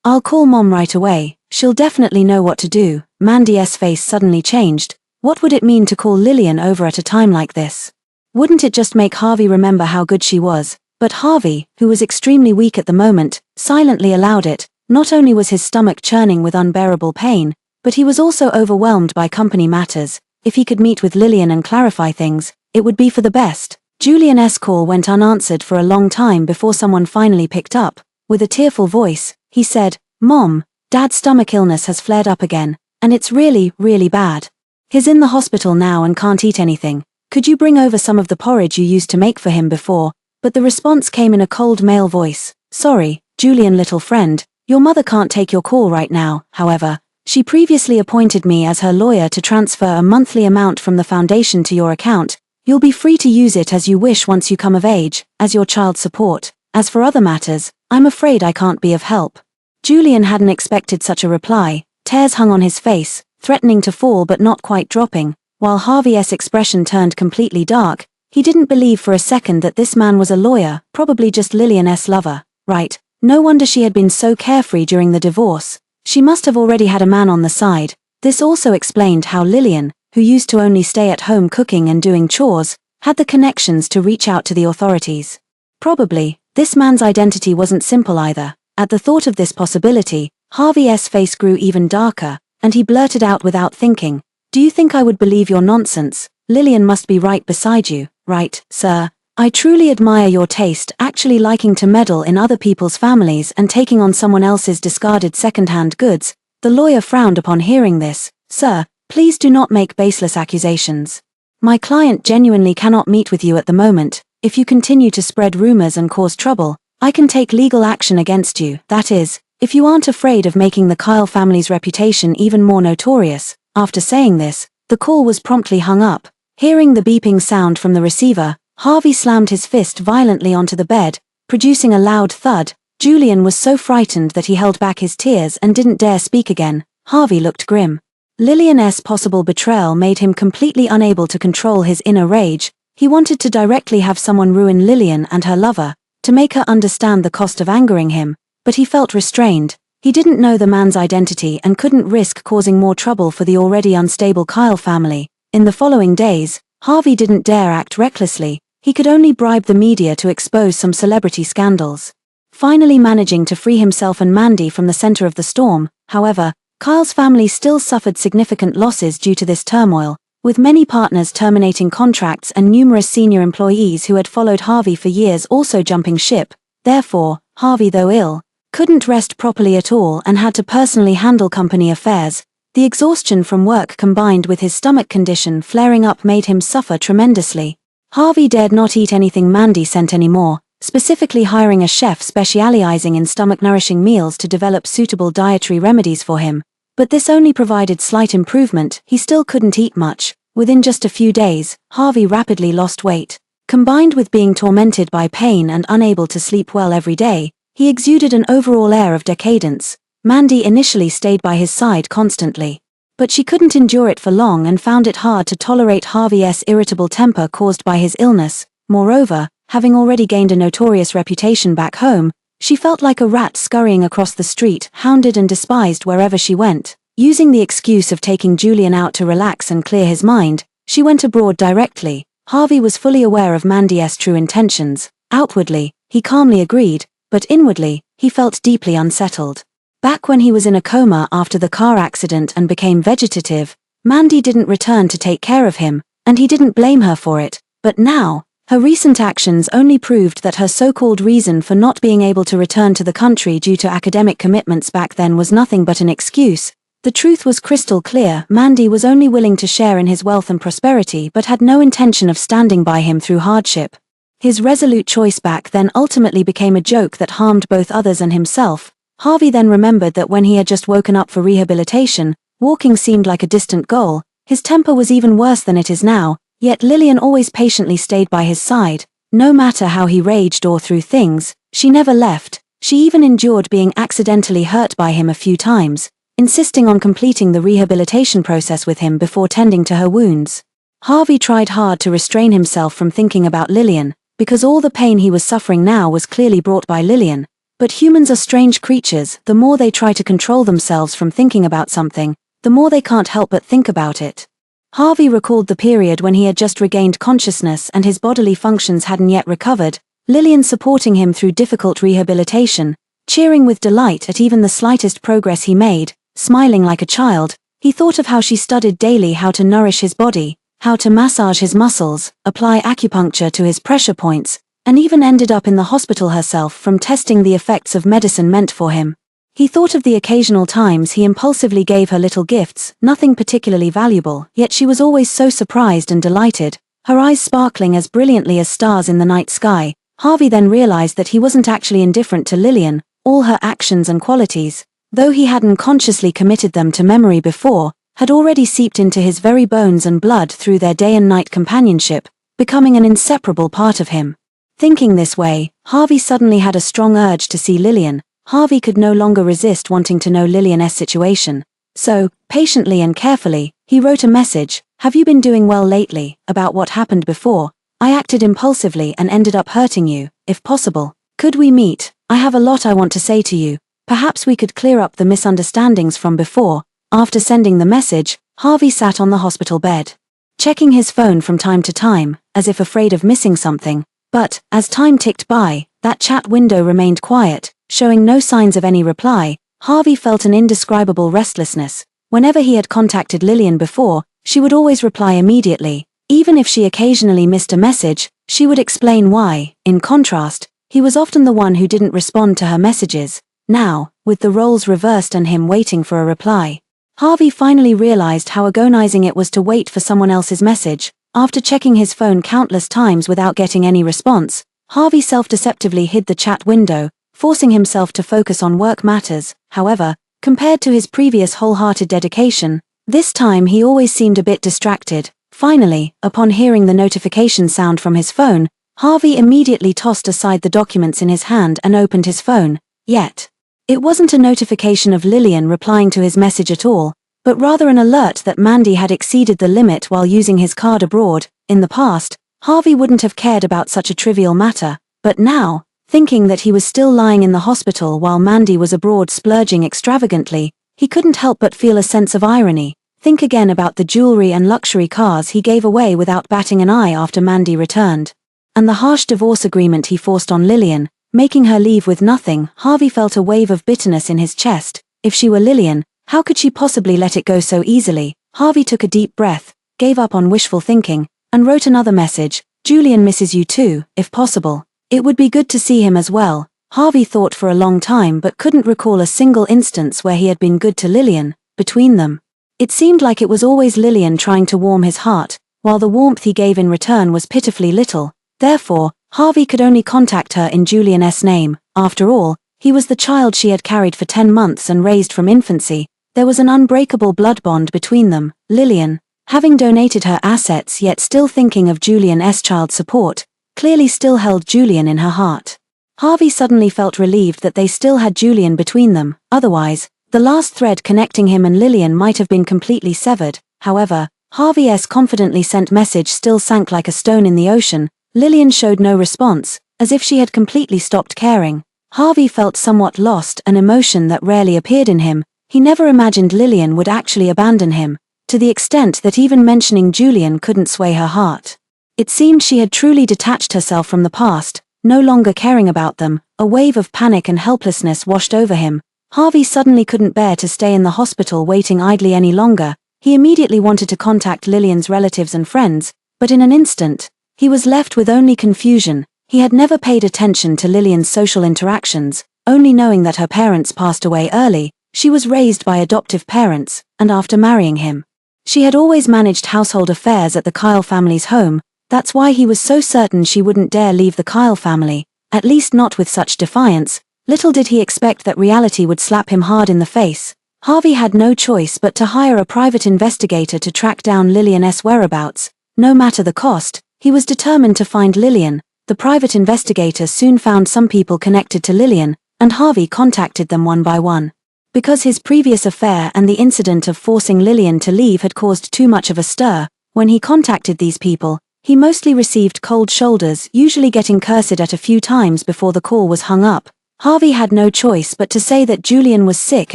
I'll call Mom right away, she'll definitely know what to do. Mandy's face suddenly changed. What would it mean to call Lillian over at a time like this? Wouldn't it just make Harvey remember how good she was? But Harvey, who was extremely weak at the moment, silently allowed it. Not only was his stomach churning with unbearable pain, but he was also overwhelmed by company matters. If he could meet with Lillian and clarify things, it would be for the best. Julian's call went unanswered for a long time before someone finally picked up. With a tearful voice, he said, "Mom, Dad's stomach illness has flared up again, and it's really, really bad. He's in the hospital now and can't eat anything. Could you bring over some of the porridge you used to make for him before?" But the response came in a cold male voice. "Sorry, Julian little friend, your mother can't take your call right now. However, she previously appointed me as her lawyer to transfer a monthly amount from the foundation to your account. You'll be free to use it as you wish once you come of age, as your child support. As for other matters, I'm afraid I can't be of help." Julian hadn't expected such a reply. Tears hung on his face, threatening to fall but not quite dropping. While Harvey's expression turned completely dark, he didn't believe for a second that this man was a lawyer, probably just Lillian's lover. Right, no wonder she had been so carefree during the divorce. She must have already had a man on the side. This also explained how Lillian, who used to only stay at home cooking and doing chores, had the connections to reach out to the authorities. Probably, this man's identity wasn't simple either. At the thought of this possibility, Harvey's face grew even darker, and he blurted out without thinking, "Do you think I would believe your nonsense? Lillian must be right beside you, right, sir? I truly admire your taste, actually liking to meddle in other people's families and taking on someone else's discarded second-hand goods." The lawyer frowned upon hearing this. "Sir, please do not make baseless accusations. My client genuinely cannot meet with you at the moment. If you continue to spread rumors and cause trouble, I can take legal action against you. That is, if you aren't afraid of making the Kyle family's reputation even more notorious." After saying this, the call was promptly hung up. Hearing the beeping sound from the receiver, Harvey slammed his fist violently onto the bed, producing a loud thud. Julian was so frightened that he held back his tears and didn't dare speak again. Harvey looked grim. Lillian's possible betrayal made him completely unable to control his inner rage. He wanted to directly have someone ruin Lillian and her lover, to make her understand the cost of angering him, but he felt restrained. He didn't know the man's identity and couldn't risk causing more trouble for the already unstable Kyle family. In the following days, Harvey didn't dare act recklessly. He could only bribe the media to expose some celebrity scandals. Finally managing to free himself and Mandy from the center of the storm, however, Kyle's family still suffered significant losses due to this turmoil, with many partners terminating contracts and numerous senior employees who had followed Harvey for years also jumping ship. Therefore, Harvey, though ill, couldn't rest properly at all and had to personally handle company affairs. The exhaustion from work combined with his stomach condition flaring up made him suffer tremendously. Harvey dared not eat anything Mandy sent anymore, specifically hiring a chef specializing in stomach-nourishing meals to develop suitable dietary remedies for him. But this only provided slight improvement. He still couldn't eat much. Within just a few days, Harvey rapidly lost weight. Combined with being tormented by pain and unable to sleep well every day, he exuded an overall air of decadence. Mandy initially stayed by his side constantly, but she couldn't endure it for long and found it hard to tolerate Harvey's irritable temper caused by his illness. Moreover, having already gained a notorious reputation back home, she felt like a rat scurrying across the street, hounded and despised wherever she went. Using the excuse of taking Julian out to relax and clear his mind, she went abroad directly. Harvey was fully aware of Mandy's true intentions. Outwardly, he calmly agreed, but inwardly, he felt deeply unsettled. Back when he was in a coma after the car accident and became vegetative, Mandy didn't return to take care of him, and he didn't blame her for it. But now, her recent actions only proved that her so-called reason for not being able to return to the country due to academic commitments back then was nothing but an excuse. The truth was crystal clear. Mandy was only willing to share in his wealth and prosperity but had no intention of standing by him through hardship. His resolute choice back then ultimately became a joke that harmed both others and himself. Harvey then remembered that when he had just woken up for rehabilitation, walking seemed like a distant goal. His temper was even worse than it is now, yet Lillian always patiently stayed by his side. No matter how he raged or threw things, she never left. She even endured being accidentally hurt by him a few times, insisting on completing the rehabilitation process with him before tending to her wounds. Harvey tried hard to restrain himself from thinking about Lillian, because all the pain he was suffering now was clearly brought by Lillian, But humans are strange creatures. The more they try to control themselves from thinking about something, the more they can't help but think about it. Harvey recalled the period when he had just regained consciousness and his bodily functions hadn't yet recovered, Lillian supporting him through difficult rehabilitation, cheering with delight at even the slightest progress he made, smiling like a child. He thought of how she studied daily how to nourish his body, how to massage his muscles, apply acupuncture to his pressure points, and even ended up in the hospital herself from testing the effects of medicine meant for him. He thought of the occasional times he impulsively gave her little gifts, nothing particularly valuable, yet she was always so surprised and delighted, her eyes sparkling as brilliantly as stars in the night sky. Harvey then realized that he wasn't actually indifferent to Lillian, all her actions and qualities, though he hadn't consciously committed them to memory before, had already seeped into his very bones and blood through their day and night companionship, becoming an inseparable part of him. Thinking this way, Harvey suddenly had a strong urge to see Lillian. Harvey could no longer resist wanting to know Lillian's situation. So, patiently and carefully, he wrote a message, "Have you been doing well lately? About what happened before. I acted impulsively and ended up hurting you. If possible, could we meet? I have a lot I want to say to you. Perhaps we could clear up the misunderstandings from before." After sending the message, Harvey sat on the hospital bed, checking his phone from time to time, as if afraid of missing something. But, as time ticked by, that chat window remained quiet, showing no signs of any reply. Harvey felt an indescribable restlessness. Whenever he had contacted Lillian before, she would always reply immediately. Even if she occasionally missed a message, she would explain why. In contrast, he was often the one who didn't respond to her messages. Now, with the roles reversed and him waiting for a reply, Harvey finally realized how agonizing it was to wait for someone else's message. After checking his phone countless times without getting any response, Harvey self-deceptively hid the chat window, forcing himself to focus on work matters. However, compared to his previous wholehearted dedication, this time he always seemed a bit distracted. Finally, upon hearing the notification sound from his phone, Harvey immediately tossed aside the documents in his hand and opened his phone. Yet, it wasn't a notification of Lillian replying to his message at all, but rather an alert that Mandy had exceeded the limit while using his card abroad. In the past, Harvey wouldn't have cared about such a trivial matter, but now, thinking that he was still lying in the hospital while Mandy was abroad splurging extravagantly, he couldn't help but feel a sense of irony. Think again about the jewelry and luxury cars he gave away without batting an eye after Mandy returned. And the harsh divorce agreement he forced on Lillian, making her leave with nothing. Harvey felt a wave of bitterness in his chest. If she were Lillian, how could she possibly let it go so easily? Harvey took a deep breath, gave up on wishful thinking, and wrote another message. "Julian misses you too, if possible. It would be good to see him as well." Harvey thought for a long time but couldn't recall a single instance where he had been good to Lillian. Between them, it seemed like it was always Lillian trying to warm his heart, while the warmth he gave in return was pitifully little. Therefore, Harvey could only contact her in Julian's name. After all, he was the child she had carried for 10 months and raised from infancy. There was an unbreakable blood bond between them. Lillian, having donated her assets yet still thinking of Julian's child support, clearly still held Julian in her heart. Harvey suddenly felt relieved that they still had Julian between them. Otherwise, the last thread connecting him and Lillian might have been completely severed. However, Harvey's confidently sent message still sank like a stone in the ocean. Lillian showed no response, as if she had completely stopped caring. Harvey felt somewhat lost, an emotion that rarely appeared in him. He never imagined Lillian would actually abandon him, to the extent that even mentioning Julian couldn't sway her heart. It seemed she had truly detached herself from the past, no longer caring about them. A wave of panic and helplessness washed over him. Harvey suddenly couldn't bear to stay in the hospital waiting idly any longer. He immediately wanted to contact Lillian's relatives and friends, but in an instant, he was left with only confusion. He had never paid attention to Lillian's social interactions, only knowing that her parents passed away early. She was raised by adoptive parents, and after marrying him, she had always managed household affairs at the Kyle family's home. That's why he was so certain she wouldn't dare leave the Kyle family, at least not with such defiance. Little did he expect that reality would slap him hard in the face. Harvey had no choice but to hire a private investigator to track down Lillian's whereabouts. No matter the cost, he was determined to find Lillian. The private investigator soon found some people connected to Lillian, and Harvey contacted them one by one. Because his previous affair and the incident of forcing Lillian to leave had caused too much of a stir, when he contacted these people, he mostly received cold shoulders, usually getting cursed at a few times before the call was hung up. Harvey had no choice but to say that Julian was sick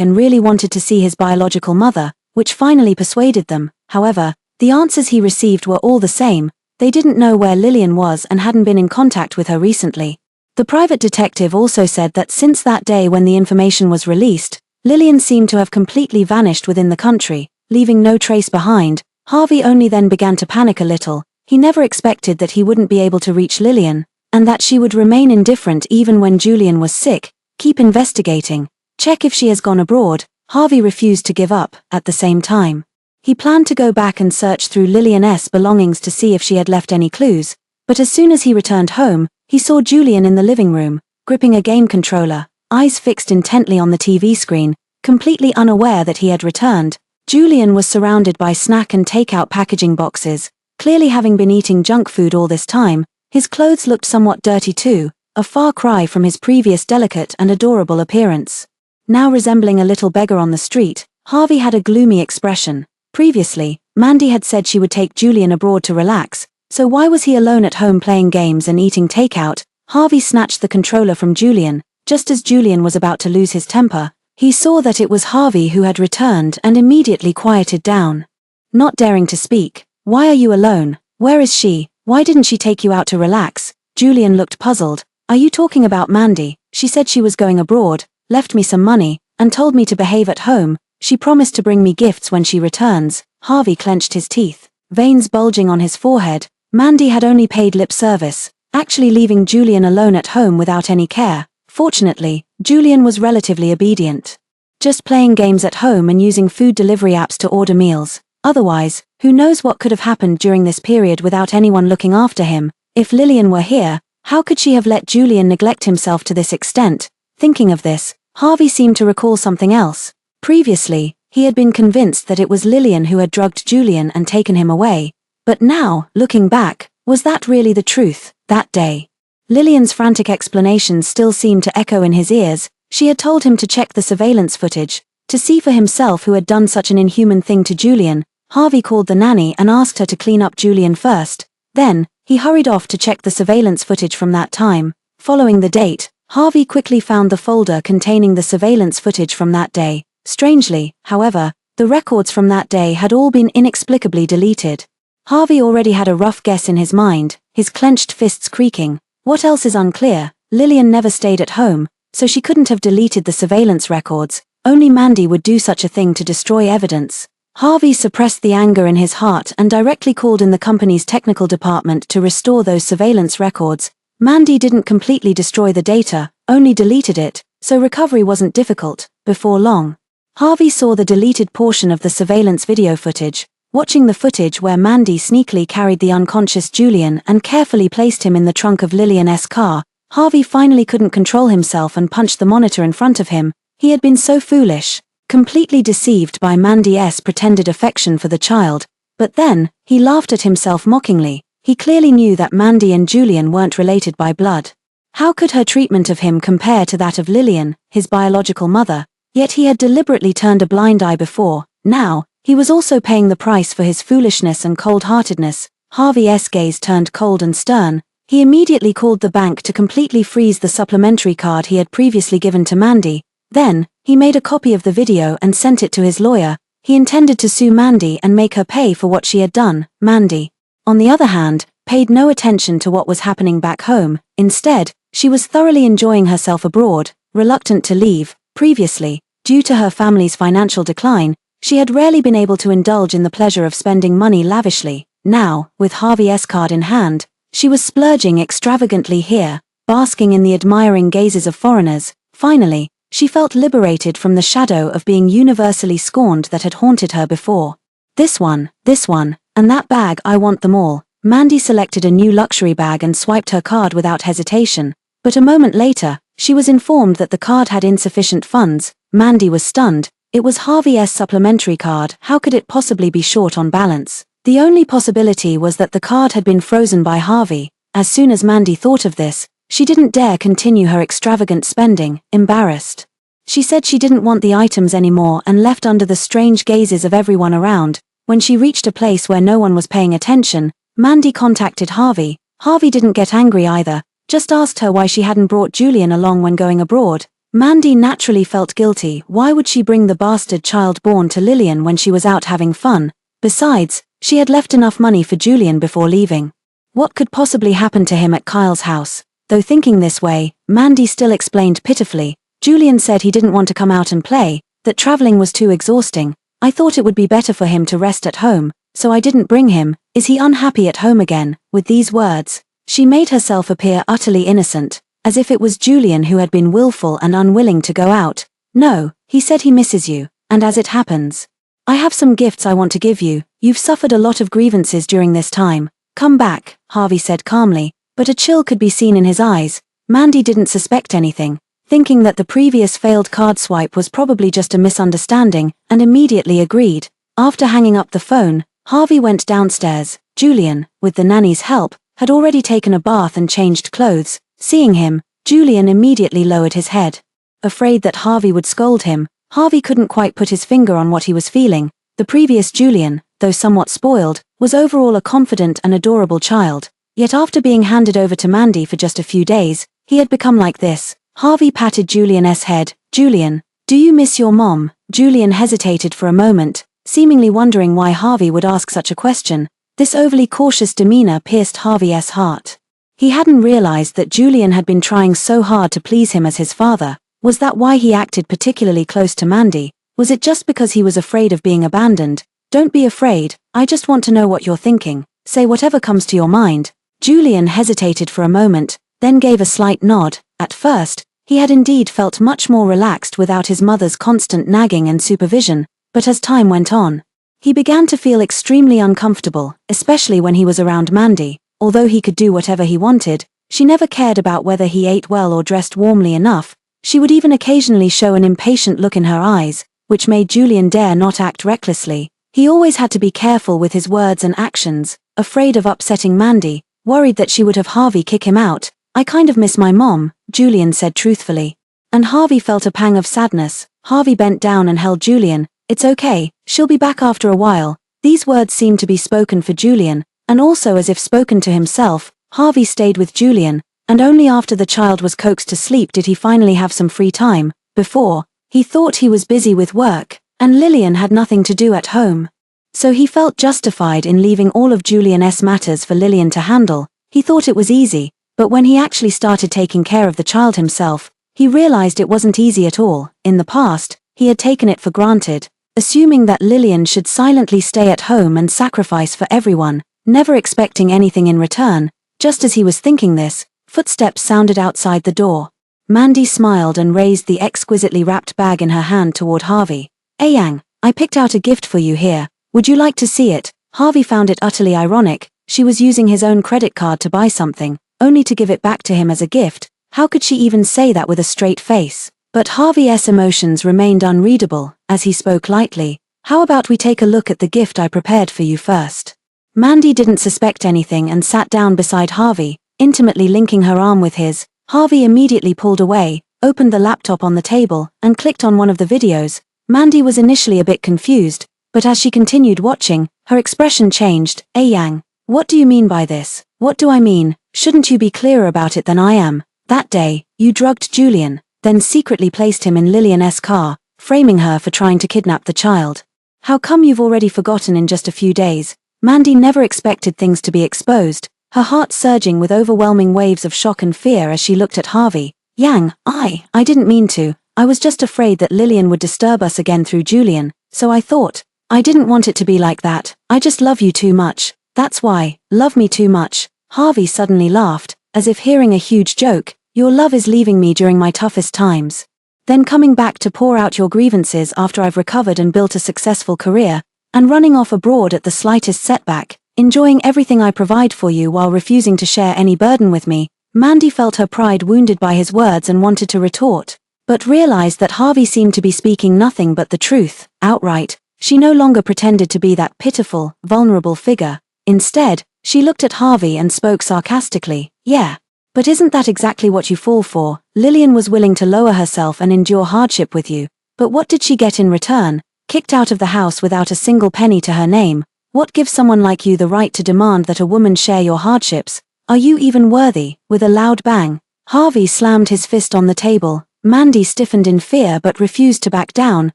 and really wanted to see his biological mother, which finally persuaded them. However, the answers he received were all the same. They didn't know where Lillian was and hadn't been in contact with her recently. The private detective also said that since that day when the information was released, Lillian seemed to have completely vanished within the country, leaving no trace behind. Harvey only then began to panic a little. He never expected that he wouldn't be able to reach Lillian, and that she would remain indifferent even when Julian was sick. Keep investigating. Check if she has gone abroad. Harvey refused to give up. At the same time, he planned to go back and search through Lillian's belongings to see if she had left any clues, but as soon as he returned home, he saw Julian in the living room, gripping a game controller, eyes fixed intently on the TV screen, completely unaware that he had returned. Julian was surrounded by snack and takeout packaging boxes, clearly having been eating junk food all this time. His clothes looked somewhat dirty too, a far cry from his previous delicate and adorable appearance. Now resembling a little beggar on the street, Harvey had a gloomy expression. Previously, Mandy had said she would take Julian abroad to relax, so why was he alone at home playing games and eating takeout? Harvey snatched the controller from Julian. Just as Julian was about to lose his temper, he saw that it was Harvey who had returned and immediately quieted down. Not daring to speak. Why are you alone? Where is she? Why didn't she take you out to relax? Julian looked puzzled. Are you talking about Mandy? She said she was going abroad, left me some money, and told me to behave at home. She promised to bring me gifts when she returns. Harvey clenched his teeth, veins bulging on his forehead. Mandy had only paid lip service, actually leaving Julian alone at home without any care. Fortunately, Julian was relatively obedient, just playing games at home and using food delivery apps to order meals. Otherwise, who knows what could have happened during this period without anyone looking after him. If Lillian were here, how could she have let Julian neglect himself to this extent? Thinking of this, Harvey seemed to recall something else. Previously, he had been convinced that it was Lillian who had drugged Julian and taken him away. But now, looking back, was that really the truth? That day, Lillian's frantic explanations still seemed to echo in his ears. She had told him to check the surveillance footage, to see for himself who had done such an inhuman thing to Julian. Harvey called the nanny and asked her to clean up Julian first. Then, he hurried off to check the surveillance footage from that time. Following the date, Harvey quickly found the folder containing the surveillance footage from that day. Strangely, however, the records from that day had all been inexplicably deleted. Harvey already had a rough guess in his mind, his clenched fists creaking. What else is unclear? Lillian never stayed at home, so she couldn't have deleted the surveillance records. Only Mandy would do such a thing to destroy evidence. Harvey suppressed the anger in his heart and directly called in the company's technical department to restore those surveillance records. Mandy didn't completely destroy the data, only deleted it, so recovery wasn't difficult. Before long, Harvey saw the deleted portion of the surveillance video footage. Watching the footage where Mandy sneakily carried the unconscious Julian and carefully placed him in the trunk of Lillian's car, Harvey finally couldn't control himself and punched the monitor in front of him. He had been so foolish, completely deceived by Mandy's pretended affection for the child. But then, he laughed at himself mockingly. He clearly knew that Mandy and Julian weren't related by blood. How could her treatment of him compare to that of Lillian, his biological mother? Yet he had deliberately turned a blind eye before. Now, he was also paying the price for his foolishness and cold-heartedness. Harvey's gaze turned cold and stern. He immediately called the bank to completely freeze the supplementary card he had previously given to Mandy. Then, he made a copy of the video and sent it to his lawyer. He intended to sue Mandy and make her pay for what she had done. Mandy, on the other hand, paid no attention to what was happening back home. Instead, she was thoroughly enjoying herself abroad, reluctant to leave. Previously, due to her family's financial decline, she had rarely been able to indulge in the pleasure of spending money lavishly. Now, with Harvey's card in hand, she was splurging extravagantly here, basking in the admiring gazes of foreigners. Finally, she felt liberated from the shadow of being universally scorned that had haunted her before. This one, and that bag, I want them all. Mandy selected a new luxury bag and swiped her card without hesitation. But a moment later, she was informed that the card had insufficient funds. Mandy was stunned. It was Harvey's supplementary card. How could it possibly be short on balance? The only possibility was that the card had been frozen by Harvey. As soon as Mandy thought of this, she didn't dare continue her extravagant spending. Embarrassed, she said she didn't want the items anymore and left under the strange gazes of everyone around. When she reached a place where no one was paying attention, Mandy contacted Harvey. Harvey didn't get angry either. just asked her why she hadn't brought Julian along when going abroad. Mandy naturally felt guilty. Why would she bring the bastard child born to Lillian when she was out having fun? Besides, she had left enough money for Julian before leaving. What could possibly happen to him at Kyle's house? Though thinking this way, Mandy still explained pitifully. Julian said he didn't want to come out and play, that traveling was too exhausting. I thought it would be better for him to rest at home, so I didn't bring him. Is he unhappy at home again? With these words, she made herself appear utterly innocent, as if it was Julian who had been willful and unwilling to go out. No, he said he misses you, and as it happens, I have some gifts I want to give you. You've suffered a lot of grievances during this time. Come back, Harvey said calmly, but a chill could be seen in his eyes. Mandy didn't suspect anything, thinking that the previous failed card swipe was probably just a misunderstanding, and immediately agreed. After hanging up the phone, Harvey went downstairs. Julian, with the nanny's help, had already taken a bath and changed clothes. Seeing him, Julian immediately lowered his head. Afraid that Harvey would scold him, Harvey couldn't quite put his finger on what he was feeling. The previous Julian, though somewhat spoiled, was overall a confident and adorable child. Yet after being handed over to Mandy for just a few days, he had become like this. Harvey patted Julian's head. Julian, do you miss your mom? Julian hesitated for a moment, seemingly wondering why Harvey would ask such a question. This overly cautious demeanor pierced Harvey's heart. He hadn't realized that Julian had been trying so hard to please him as his father. Was that why he acted particularly close to Mandy? Was it just because he was afraid of being abandoned? Don't be afraid, I just want to know what you're thinking. Say whatever comes to your mind. Julian hesitated for a moment, then gave a slight nod. At first, he had indeed felt much more relaxed without his mother's constant nagging and supervision, but as time went on, he began to feel extremely uncomfortable, especially when he was around Mandy. Although he could do whatever he wanted, she never cared about whether he ate well or dressed warmly enough. She would even occasionally show an impatient look in her eyes, which made Julian dare not act recklessly. He always had to be careful with his words and actions, afraid of upsetting Mandy, worried that she would have Harvey kick him out. I kind of miss my mom, Julian said truthfully. And Harvey felt a pang of sadness. Harvey bent down and held Julian. It's okay, she'll be back after a while. These words seemed to be spoken for Julian, and also as if spoken to himself. Harvey stayed with Julian, and only after the child was coaxed to sleep did he finally have some free time. Before, he thought he was busy with work, and Lillian had nothing to do at home. So he felt justified in leaving all of Julian's matters for Lillian to handle. He thought it was easy, but when he actually started taking care of the child himself, he realized it wasn't easy at all. In the past, he had taken it for granted, assuming that Lillian should silently stay at home and sacrifice for everyone, never expecting anything in return. Just as he was thinking this, footsteps sounded outside the door. Mandy smiled and raised the exquisitely wrapped bag in her hand toward Harvey. Yang, I picked out a gift for you here. Would you like to see it? Harvey found it utterly ironic. She was using his own credit card to buy something, only to give it back to him as a gift. How could she even say that with a straight face? But Harvey's emotions remained unreadable, as he spoke lightly. How about we take a look at the gift I prepared for you first? Mandy didn't suspect anything and sat down beside Harvey, intimately linking her arm with his. Harvey immediately pulled away, opened the laptop on the table, and clicked on one of the videos. Mandy was initially a bit confused, but as she continued watching, her expression changed. Yang, what do you mean by this? What do I mean? Shouldn't you be clearer about it than I am? That day, you drugged Julian, then secretly placed him in Lillian's car, framing her for trying to kidnap the child. How come you've already forgotten in just a few days? Mandy never expected things to be exposed, her heart surging with overwhelming waves of shock and fear as she looked at Harvey. Yang, I didn't mean to. I was just afraid that Lillian would disturb us again through Julian, so I thought. I didn't want it to be like that. I just love you too much. That's why. Love me too much. Harvey suddenly laughed, as if hearing a huge joke. Your love is leaving me during my toughest times, then coming back to pour out your grievances after I've recovered and built a successful career, and running off abroad at the slightest setback, enjoying everything I provide for you while refusing to share any burden with me. Mandy felt her pride wounded by his words and wanted to retort, but realized that Harvey seemed to be speaking nothing but the truth, outright. She no longer pretended to be that pitiful, vulnerable figure. Instead, she looked at Harvey and spoke sarcastically. Yeah. But isn't that exactly what you fall for? Lillian was willing to lower herself and endure hardship with you. But what did she get in return? Kicked out of the house without a single penny to her name. What gives someone like you the right to demand that a woman share your hardships? Are you even worthy? With a loud bang, Harvey slammed his fist on the table. Mandy stiffened in fear but refused to back down.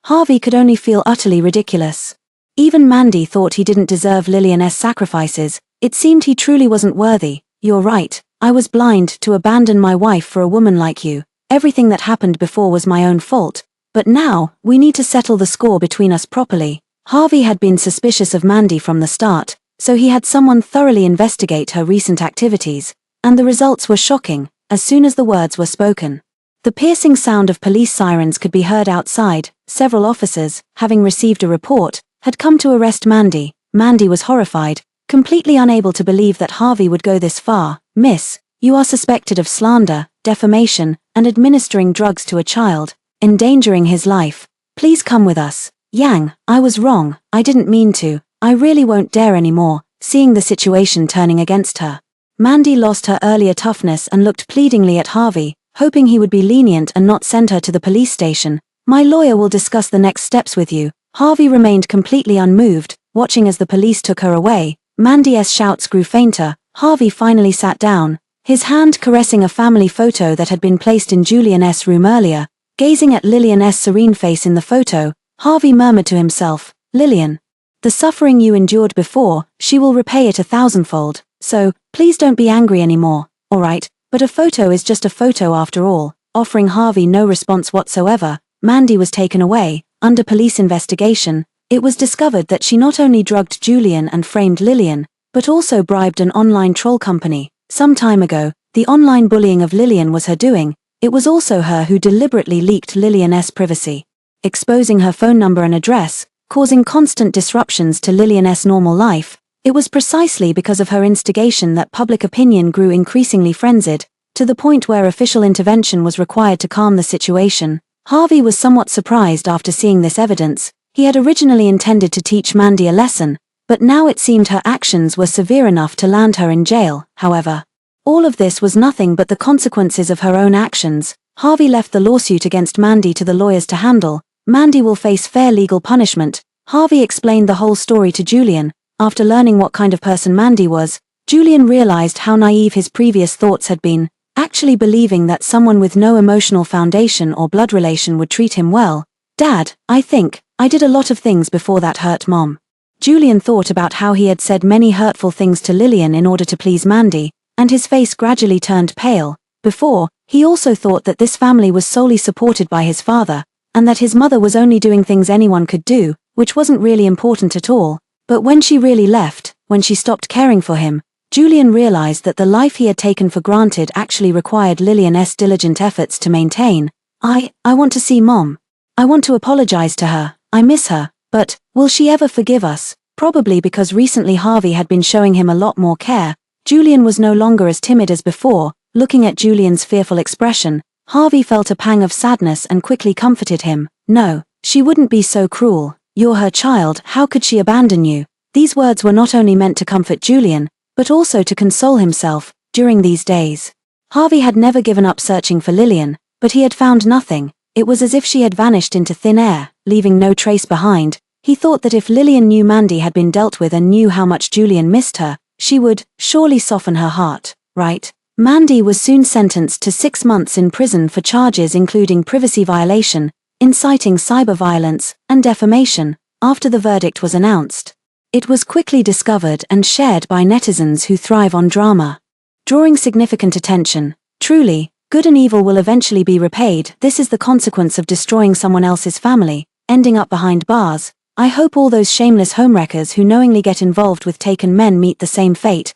Harvey could only feel utterly ridiculous. Even Mandy thought he didn't deserve Lillian's sacrifices. It seemed he truly wasn't worthy. You're right, I was blind to abandon my wife for a woman like you. Everything that happened before was my own fault. But now, we need to settle the score between us properly. Harvey had been suspicious of Mandy from the start, so he had someone thoroughly investigate her recent activities, and the results were shocking. As soon as the words were spoken, the piercing sound of police sirens could be heard outside. Several officers, having received a report, had come to arrest Mandy. Mandy was horrified, completely unable to believe that Harvey would go this far. Miss, you are suspected of slander, defamation, and administering drugs to a child, endangering his life. Please come with us. Yang, I was wrong, I didn't mean to. I really won't dare anymore, seeing the situation turning against her. Mandy lost her earlier toughness and looked pleadingly at Harvey, hoping he would be lenient and not send her to the police station. My lawyer will discuss the next steps with you. Harvey remained completely unmoved, watching as the police took her away. Mandy's shouts grew fainter. Harvey finally sat down, his hand caressing a family photo that had been placed in Julian's room earlier. Gazing at Lillian's serene face in the photo, Harvey murmured to himself, Lillian, the suffering you endured before, she will repay it 1,000-fold, so, please don't be angry anymore, alright, but a photo is just a photo after all. Offering Harvey no response whatsoever, Mandy was taken away. Under police investigation, it was discovered that she not only drugged Julian and framed Lillian, but also bribed an online troll company. Some time ago, the online bullying of Lillian was her doing. It was also her who deliberately leaked Lillian's privacy, exposing her phone number and address, causing constant disruptions to Lillian's normal life. It was precisely because of her instigation that public opinion grew increasingly frenzied, to the point where official intervention was required to calm the situation. Harvey was somewhat surprised after seeing this evidence. He had originally intended to teach Mandy a lesson, but now it seemed her actions were severe enough to land her in jail. However, all of this was nothing but the consequences of her own actions. Harvey left the lawsuit against Mandy to the lawyers to handle. Mandy will face fair legal punishment. Harvey explained the whole story to Julian. After learning what kind of person Mandy was, Julian realized how naive his previous thoughts had been, actually believing that someone with no emotional foundation or blood relation would treat him well. Dad, I think, I did a lot of things before that hurt Mom. Julian thought about how he had said many hurtful things to Lillian in order to please Mandy, and his face gradually turned pale. Before, he also thought that this family was solely supported by his father, and that his mother was only doing things anyone could do, which wasn't really important at all. But when she really left, when she stopped caring for him, Julian realized that the life he had taken for granted actually required Lillian's diligent efforts to maintain. I want to see Mom. I want to apologize to her. I miss her. But, will she ever forgive us? Probably, because recently Harvey had been showing him a lot more care. Julian was no longer as timid as before. Looking at Julian's fearful expression, Harvey felt a pang of sadness and quickly comforted him. No, she wouldn't be so cruel. You're her child, how could she abandon you? These words were not only meant to comfort Julian, but also to console himself. During these days, Harvey had never given up searching for Lillian, but he had found nothing. It was as if she had vanished into thin air, leaving no trace behind. He thought that if Lillian knew Mandy had been dealt with and knew how much Julian missed her, she would surely soften her heart, right? Mandy was soon sentenced to 6 months in prison for charges including privacy violation, inciting cyber violence, and defamation. After the verdict was announced, it was quickly discovered and shared by netizens who thrive on drama, drawing significant attention. Truly, good and evil will eventually be repaid. This is the consequence of destroying someone else's family, ending up behind bars. I hope all those shameless homewreckers who knowingly get involved with taken men meet the same fate.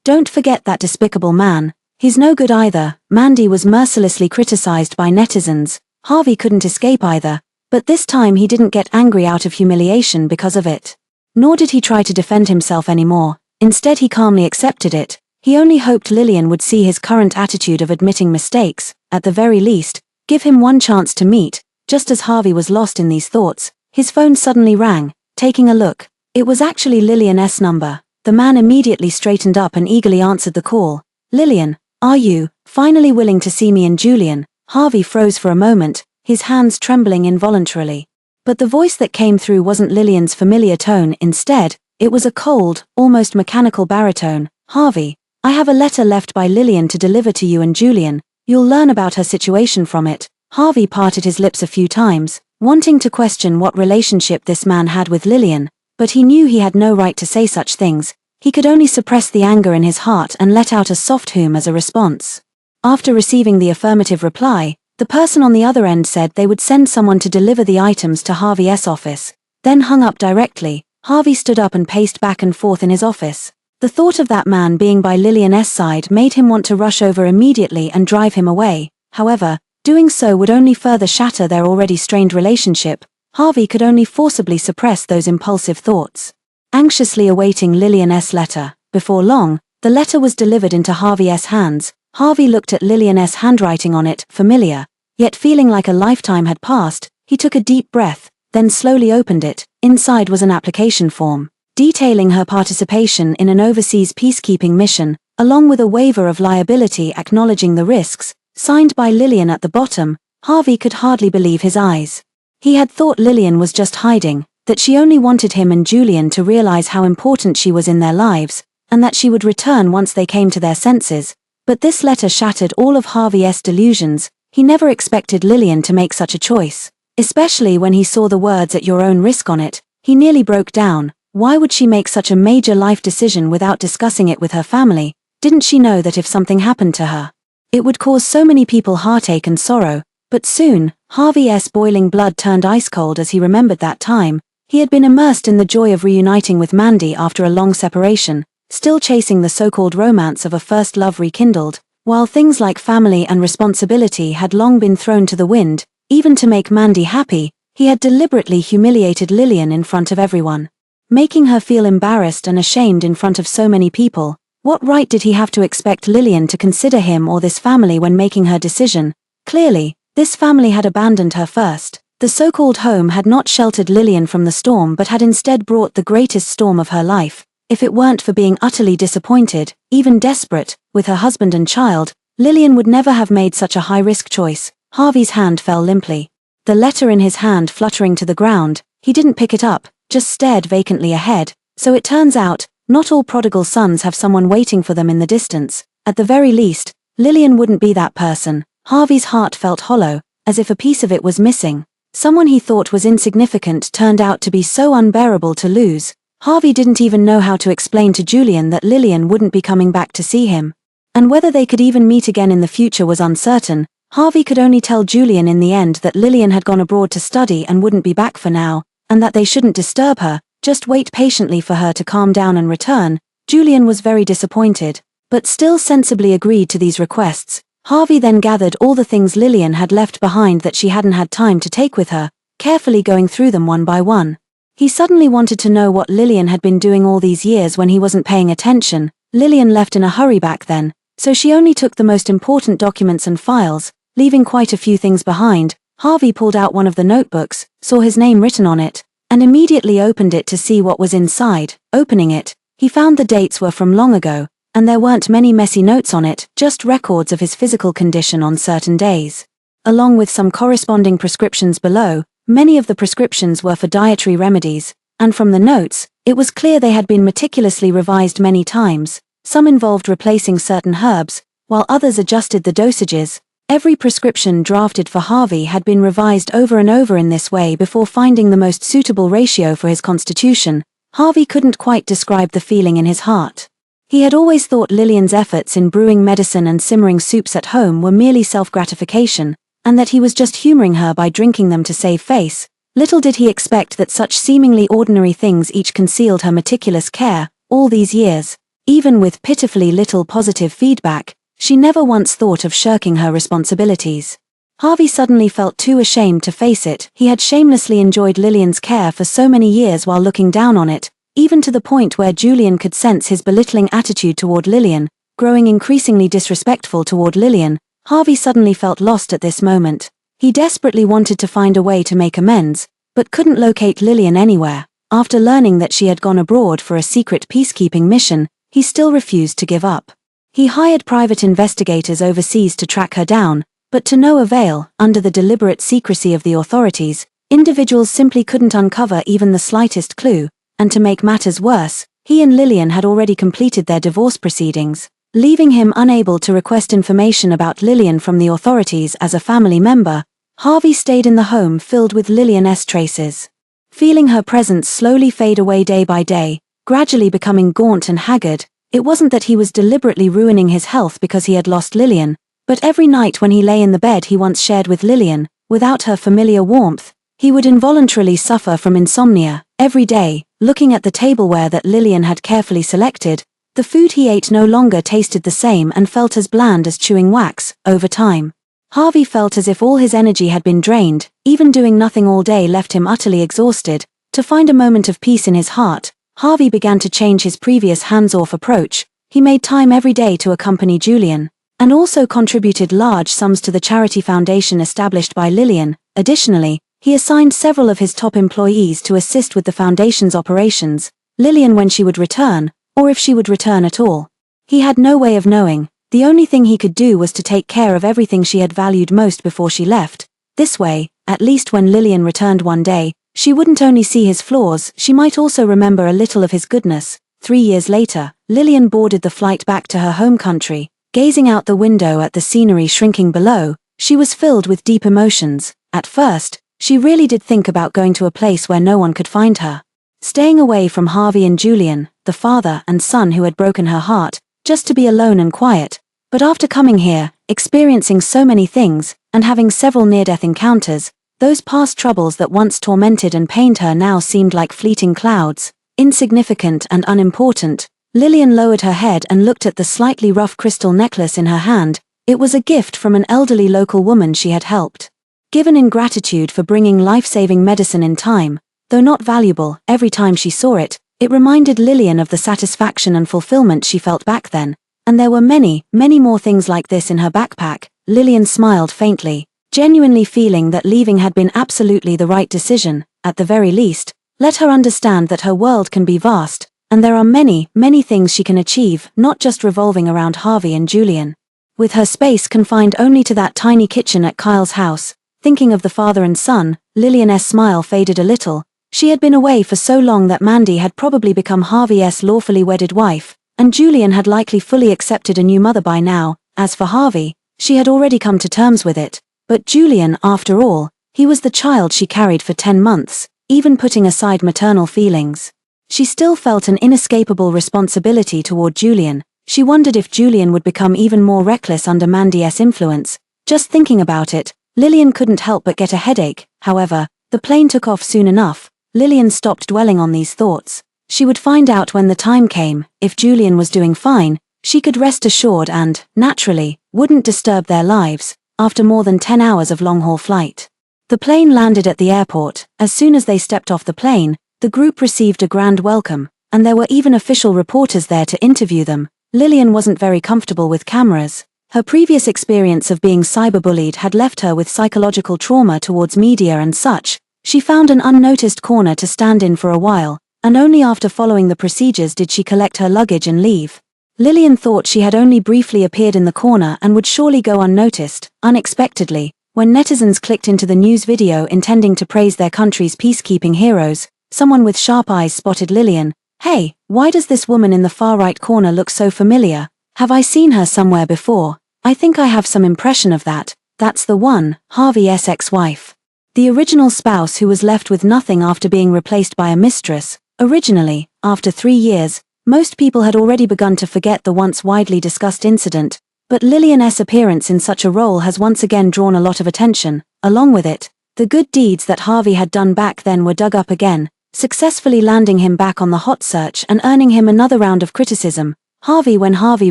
Don't forget that despicable man. He's no good either. Mandy was mercilessly criticized by netizens. Harvey couldn't escape either, but this time he didn't get angry out of humiliation because of it. Nor did he try to defend himself anymore. Instead, he calmly accepted it. He only hoped Lillian would see his current attitude of admitting mistakes, at the very least, give him one chance to meet. Just as Harvey was lost in these thoughts, his phone suddenly rang. Taking a look, it was actually Lillian's number. The man immediately straightened up and eagerly answered the call. Lillian, are you finally willing to see me and Julian? Harvey froze for a moment, his hands trembling involuntarily. But the voice that came through wasn't Lillian's familiar tone. Instead, it was a cold, almost mechanical baritone. Harvey, I have a letter left by Lillian to deliver to you and Julian. You'll learn about her situation from it." Harvey parted his lips a few times, wanting to question what relationship this man had with Lillian, but he knew he had no right to say such things. He could only suppress the anger in his heart and let out a soft "hmm" as a response. After receiving the affirmative reply, the person on the other end said they would send someone to deliver the items to Harvey's office, then hung up directly. Harvey stood up and paced back and forth in his office. The thought of that man being by Lillian's side made him want to rush over immediately and drive him away. However, doing so would only further shatter their already strained relationship. Harvey could only forcibly suppress those impulsive thoughts. Anxiously awaiting Lillian's letter, before long, the letter was delivered into Harvey's hands. Harvey looked at Lillian's handwriting on it, familiar, yet feeling like a lifetime had passed. He took a deep breath, then slowly opened it. Inside was an application form, detailing her participation in an overseas peacekeeping mission, along with a waiver of liability acknowledging the risks, signed by Lillian at the bottom. Harvey could hardly believe his eyes. He had thought Lillian was just hiding, that she only wanted him and Julian to realize how important she was in their lives, and that she would return once they came to their senses. But this letter shattered all of Harvey's delusions. He never expected Lillian to make such a choice, especially when he saw the words "at your own risk" on it. He nearly broke down. Why would she make such a major life decision without discussing it with her family? Didn't she know that if something happened to her, it would cause so many people heartache and sorrow? But soon, Harvey's boiling blood turned ice cold as he remembered that time. He had been immersed in the joy of reuniting with Mandy after a long separation, still chasing the so-called romance of a first love rekindled, while things like family and responsibility had long been thrown to the wind. Even to make Mandy happy, he had deliberately humiliated Lillian in front of everyone, making her feel embarrassed and ashamed in front of so many people. What right did he have to expect Lillian to consider him or this family when making her decision? Clearly, this family had abandoned her first. The so-called home had not sheltered Lillian from the storm but had instead brought the greatest storm of her life. If it weren't for being utterly disappointed, even desperate, with her husband and child, Lillian would never have made such a high-risk choice. Harvey's hand fell limply, the letter in his hand fluttering to the ground. He didn't pick it up, just stared vacantly ahead. So it turns out, not all prodigal sons have someone waiting for them in the distance. At the very least, Lillian wouldn't be that person. Harvey's heart felt hollow, as if a piece of it was missing. Someone he thought was insignificant turned out to be so unbearable to lose. Harvey didn't even know how to explain to Julian that Lillian wouldn't be coming back to see him. And whether they could even meet again in the future was uncertain. Harvey could only tell Julian in the end that Lillian had gone abroad to study and wouldn't be back for now, and that they shouldn't disturb her, just wait patiently for her to calm down and return. Julian was very disappointed, but still sensibly agreed to these requests. Harvey then gathered all the things Lillian had left behind that she hadn't had time to take with her, carefully going through them one by one. He suddenly wanted to know what Lillian had been doing all these years when he wasn't paying attention. Lillian left in a hurry back then, so she only took the most important documents and files, leaving quite a few things behind. Harvey pulled out one of the notebooks, saw his name written on it, and immediately opened it to see what was inside. Opening it, he found the dates were from long ago, and there weren't many messy notes on it, just records of his physical condition on certain days. Along with some corresponding prescriptions below. Many of the prescriptions were for dietary remedies, and from the notes, it was clear they had been meticulously revised many times. Some involved replacing certain herbs, while others adjusted the dosages. Every prescription drafted for Harvey had been revised over and over in this way before finding the most suitable ratio for his constitution. Harvey couldn't quite describe the feeling in his heart. He had always thought Lillian's efforts in brewing medicine and simmering soups at home were merely self-gratification, and that he was just humoring her by drinking them to save face. Little did he expect that such seemingly ordinary things each concealed her meticulous care. All these years, even with pitifully little positive feedback, she never once thought of shirking her responsibilities. Harvey suddenly felt too ashamed to face it. He had shamelessly enjoyed Lillian's care for so many years while looking down on it, even to the point where Julian could sense his belittling attitude toward Lillian, growing increasingly disrespectful toward Lillian. Harvey suddenly felt lost at this moment. He desperately wanted to find a way to make amends, but couldn't locate Lillian anywhere. After learning that she had gone abroad for a secret peacekeeping mission, he still refused to give up. He hired private investigators overseas to track her down, but to no avail. Under the deliberate secrecy of the authorities, individuals simply couldn't uncover even the slightest clue, and to make matters worse, he and Lillian had already completed their divorce proceedings. Leaving him unable to request information about Lillian from the authorities as a family member, Harvey stayed in the home filled with Lillian's traces. Feeling her presence slowly fade away day by day, gradually becoming gaunt and haggard, it wasn't that he was deliberately ruining his health because he had lost Lillian, but every night when he lay in the bed he once shared with Lillian, without her familiar warmth, he would involuntarily suffer from insomnia. Every day, looking at the tableware that Lillian had carefully selected, the food he ate no longer tasted the same and felt as bland as chewing wax. Over time, Harvey felt as if all his energy had been drained. Even doing nothing all day left him utterly exhausted. To find a moment of peace in his heart, Harvey began to change his previous hands-off approach. He made time every day to accompany Julian, and also contributed large sums to the charity foundation established by Lillian. Additionally, he assigned several of his top employees to assist with the foundation's operations, Lillian when she would return, or if she would return at all. He had no way of knowing. The only thing he could do was to take care of everything she had valued most before she left. This way, at least when Lillian returned one day, she wouldn't only see his flaws, she might also remember a little of his goodness. 3 years later, Lillian boarded the flight back to her home country. Gazing out the window at the scenery shrinking below, she was filled with deep emotions. At first, she really did think about going to a place where no one could find her. Staying away from Harvey and Julian, the father and son who had broken her heart, just to be alone and quiet. But after coming here, experiencing so many things, and having several near-death encounters, those past troubles that once tormented and pained her now seemed like fleeting clouds, insignificant and unimportant. Lillian lowered her head and looked at the slightly rough crystal necklace in her hand. It was a gift from an elderly local woman she had helped. Given in gratitude for bringing life-saving medicine in time, though not valuable, every time she saw it, it reminded Lillian of the satisfaction and fulfillment she felt back then. And there were many, many more things like this in her backpack. Lillian smiled faintly, genuinely feeling that leaving had been absolutely the right decision. At the very least, let her understand that her world can be vast, and there are many, many things she can achieve, not just revolving around Harvey and Julian. With her space confined only to that tiny kitchen at Kyle's house, thinking of the father and son, Lillian's smile faded a little. She had been away for so long that Mandy had probably become Harvey's lawfully wedded wife, and Julian had likely fully accepted a new mother by now. As for Harvey, she had already come to terms with it. But Julian, after all, he was the child she carried for 10 months, even putting aside maternal feelings. She still felt an inescapable responsibility toward Julian. She wondered if Julian would become even more reckless under Mandy's influence. Just thinking about it, Lillian couldn't help but get a headache. However, the plane took off soon enough. Lillian stopped dwelling on these thoughts. She would find out when the time came. If Julian was doing fine, she could rest assured and, naturally, wouldn't disturb their lives. After more than 10 hours of long-haul flight, the plane landed at the airport. As soon as they stepped off the plane, the group received a grand welcome, and there were even official reporters there to interview them. Lillian wasn't very comfortable with cameras. Her previous experience of being cyberbullied had left her with psychological trauma towards media and such. She found an unnoticed corner to stand in for a while, and only after following the procedures did she collect her luggage and leave. Lillian thought she had only briefly appeared in the corner and would surely go unnoticed. Unexpectedly, when netizens clicked into the news video intending to praise their country's peacekeeping heroes, someone with sharp eyes spotted Lillian. "Hey, why does this woman in the far right corner look so familiar? Have I seen her somewhere before? I think I have some impression of that. That's the one, Harvey's ex-wife. The original spouse who was left with nothing after being replaced by a mistress." Originally, after 3 years, most people had already begun to forget the once widely discussed incident, but Lillian's appearance in such a role has once again drawn a lot of attention. Along with it, the good deeds that Harvey had done back then were dug up again, successfully landing him back on the hot search and earning him another round of criticism. When Harvey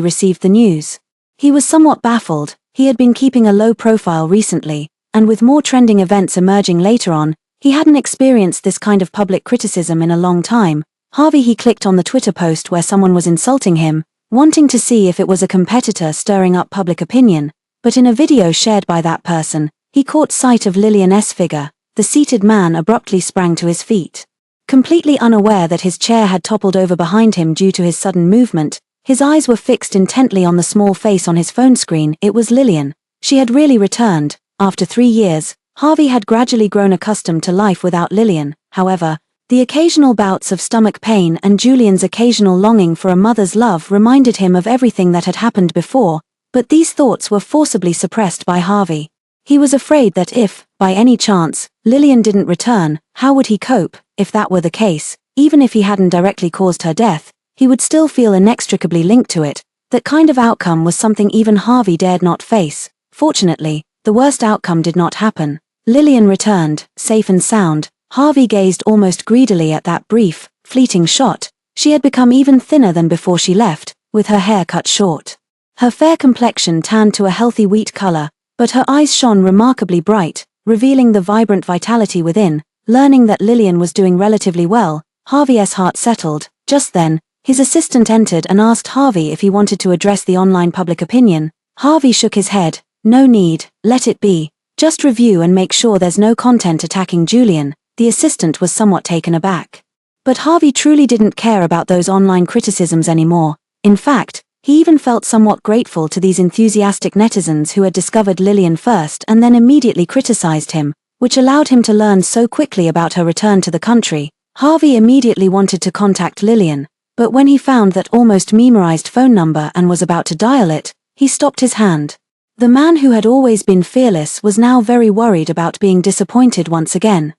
received the news, he was somewhat baffled. He had been keeping a low profile recently, and with more trending events emerging later on, he hadn't experienced this kind of public criticism in a long time. He clicked on the Twitter post where someone was insulting him, wanting to see if it was a competitor stirring up public opinion, but in a video shared by that person, he caught sight of Lillian's figure. The seated man abruptly sprang to his feet. Completely unaware that his chair had toppled over behind him due to his sudden movement, his eyes were fixed intently on the small face on his phone screen. It was Lillian. She had really returned. After 3 years, Harvey had gradually grown accustomed to life without Lillian. However, The occasional bouts of stomach pain and Julian's occasional longing for a mother's love reminded him of everything that had happened before, but these thoughts were forcibly suppressed by Harvey. He was afraid that if, by any chance, Lillian didn't return, how would he cope? If that were the case, even if he hadn't directly caused her death, he would still feel inextricably linked to it. That kind of outcome was something even Harvey dared not face. Fortunately, the worst outcome did not happen. Lillian returned, safe and sound. Harvey gazed almost greedily at that brief, fleeting shot. She had become even thinner than before she left, with her hair cut short. Her fair complexion tanned to a healthy wheat color, but her eyes shone remarkably bright, revealing the vibrant vitality within. Learning that Lillian was doing relatively well, Harvey's heart settled. Just then, his assistant entered and asked Harvey if he wanted to address the online public opinion. Harvey shook his head. No need, let it be. Just review and make sure there's no content attacking Julian. The assistant was somewhat taken aback. But Harvey truly didn't care about those online criticisms anymore. In fact, he even felt somewhat grateful to these enthusiastic netizens who had discovered Lillian first and then immediately criticized him, which allowed him to learn so quickly about her return to the country. Harvey immediately wanted to contact Lillian, but when he found that almost memorized phone number and was about to dial it, he stopped his hand. The man who had always been fearless was now very worried about being disappointed once again.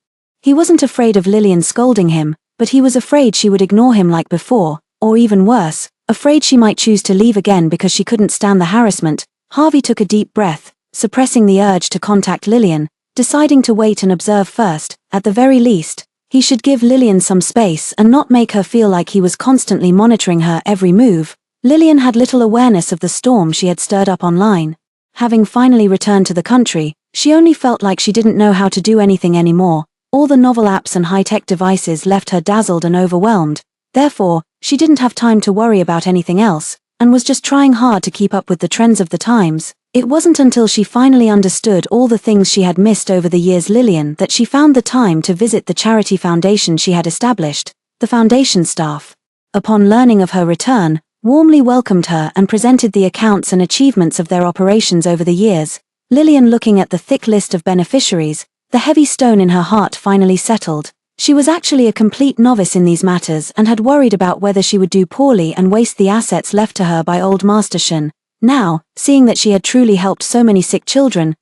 He wasn't afraid of Lillian scolding him, but he was afraid she would ignore him like before, or even worse, afraid she might choose to leave again because she couldn't stand the harassment. Harvey took a deep breath, suppressing the urge to contact Lillian, deciding to wait and observe first. At the very least, he should give Lillian some space and not make her feel like he was constantly monitoring her every move. Lillian had little awareness of the storm she had stirred up online. Having finally returned to the country, she only felt like she didn't know how to do anything anymore. All the novel apps and high-tech devices left her dazzled and overwhelmed. Therefore, she didn't have time to worry about anything else, and was just trying hard to keep up with the trends of the times. It wasn't until she finally understood all the things she had missed over the years Lillian that she found the time to visit the charity foundation she had established. The foundation staff, upon learning of her return, warmly welcomed her and presented the accounts and achievements of their operations over the years. Lillian, looking at the thick list of beneficiaries, the heavy stone in her heart finally settled. She was actually a complete novice in these matters and had worried about whether she would do poorly and waste the assets left to her by old Master Shen. Now, seeing that she had truly helped so many sick children,